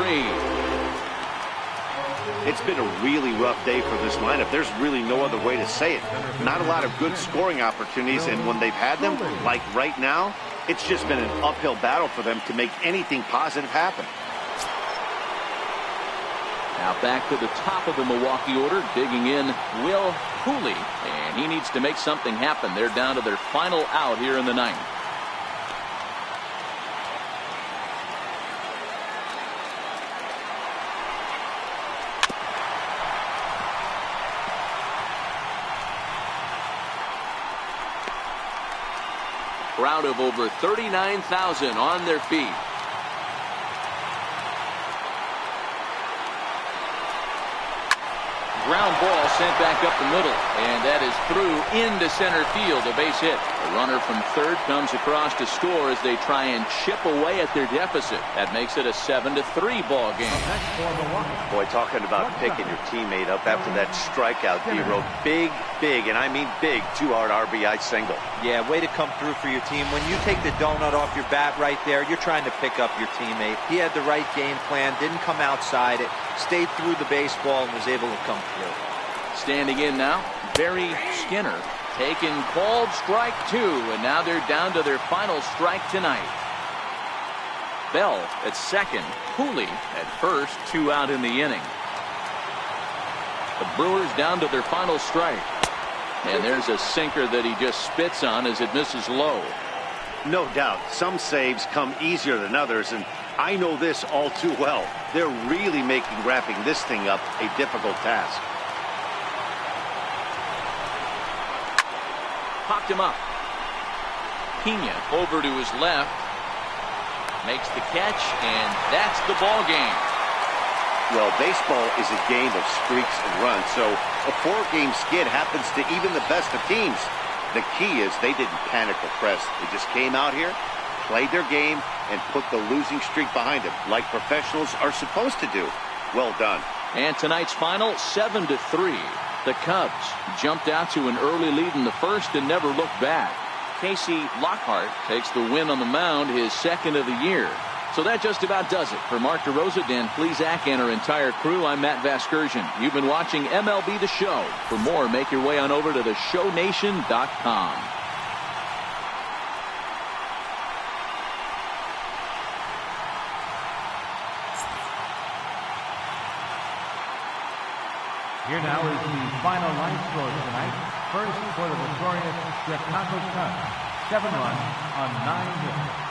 It's been a really rough day for this lineup. There's really no other way to say it. Not a lot of good scoring opportunities, and when they've had them, like right now, it's just been an uphill battle for them to make anything positive happen.
Now back to the top of the Milwaukee order, digging in Will Cooley, and he needs to make something happen. They're down to their final out here in the 9th. Crowd of over 39,000 on their feet. Ground ball sent back up the middle, and that is through into center field, a base hit. The runner from third comes across to score as they try and chip away at their deficit. That makes it a 7-3 ball game.
Boy, talking about picking your teammate up after that strikeout, Dero. Big, and I mean big, 2-out RBI single.
Yeah, way to come through for your team. When you take the donut off your bat right there, you're trying to pick up your teammate. He had the right game plan, didn't come outside it, stayed through the baseball, and was able to come through.
Standing in now, Barry Skinner, taking called strike 2, and now they're down to their final strike tonight. Bell at second, Cooley at first, 2 out in the inning. The Brewers down to their final strike. And there's a sinker that he just spits on as it misses low.
No doubt, some saves come easier than others, and I know this all too well. They're really making wrapping this thing up a difficult task.
Popped him up. Pena over to his left. Makes the catch, and that's the ball game.
Well, baseball is a game of streaks and runs, so a 4-game skid happens to even the best of teams. The key is they didn't panic or press. They just came out here, played their game, and put the losing streak behind them, like professionals are supposed to do. Well done.
And tonight's final, 7-3. The Cubs jumped out to an early lead in the first and never looked back. Casey Lockhart takes the win on the mound, his second of the year. So that just about does it. For Mark DeRosa, Dan Plesac, and our entire crew, I'm Matt Vasgersian. You've been watching MLB The Show. For more, make your way on over to theshownation.com.
Here now is the final line score tonight. First for the victorious Chicago Cubs, 7 runs on 9 hits.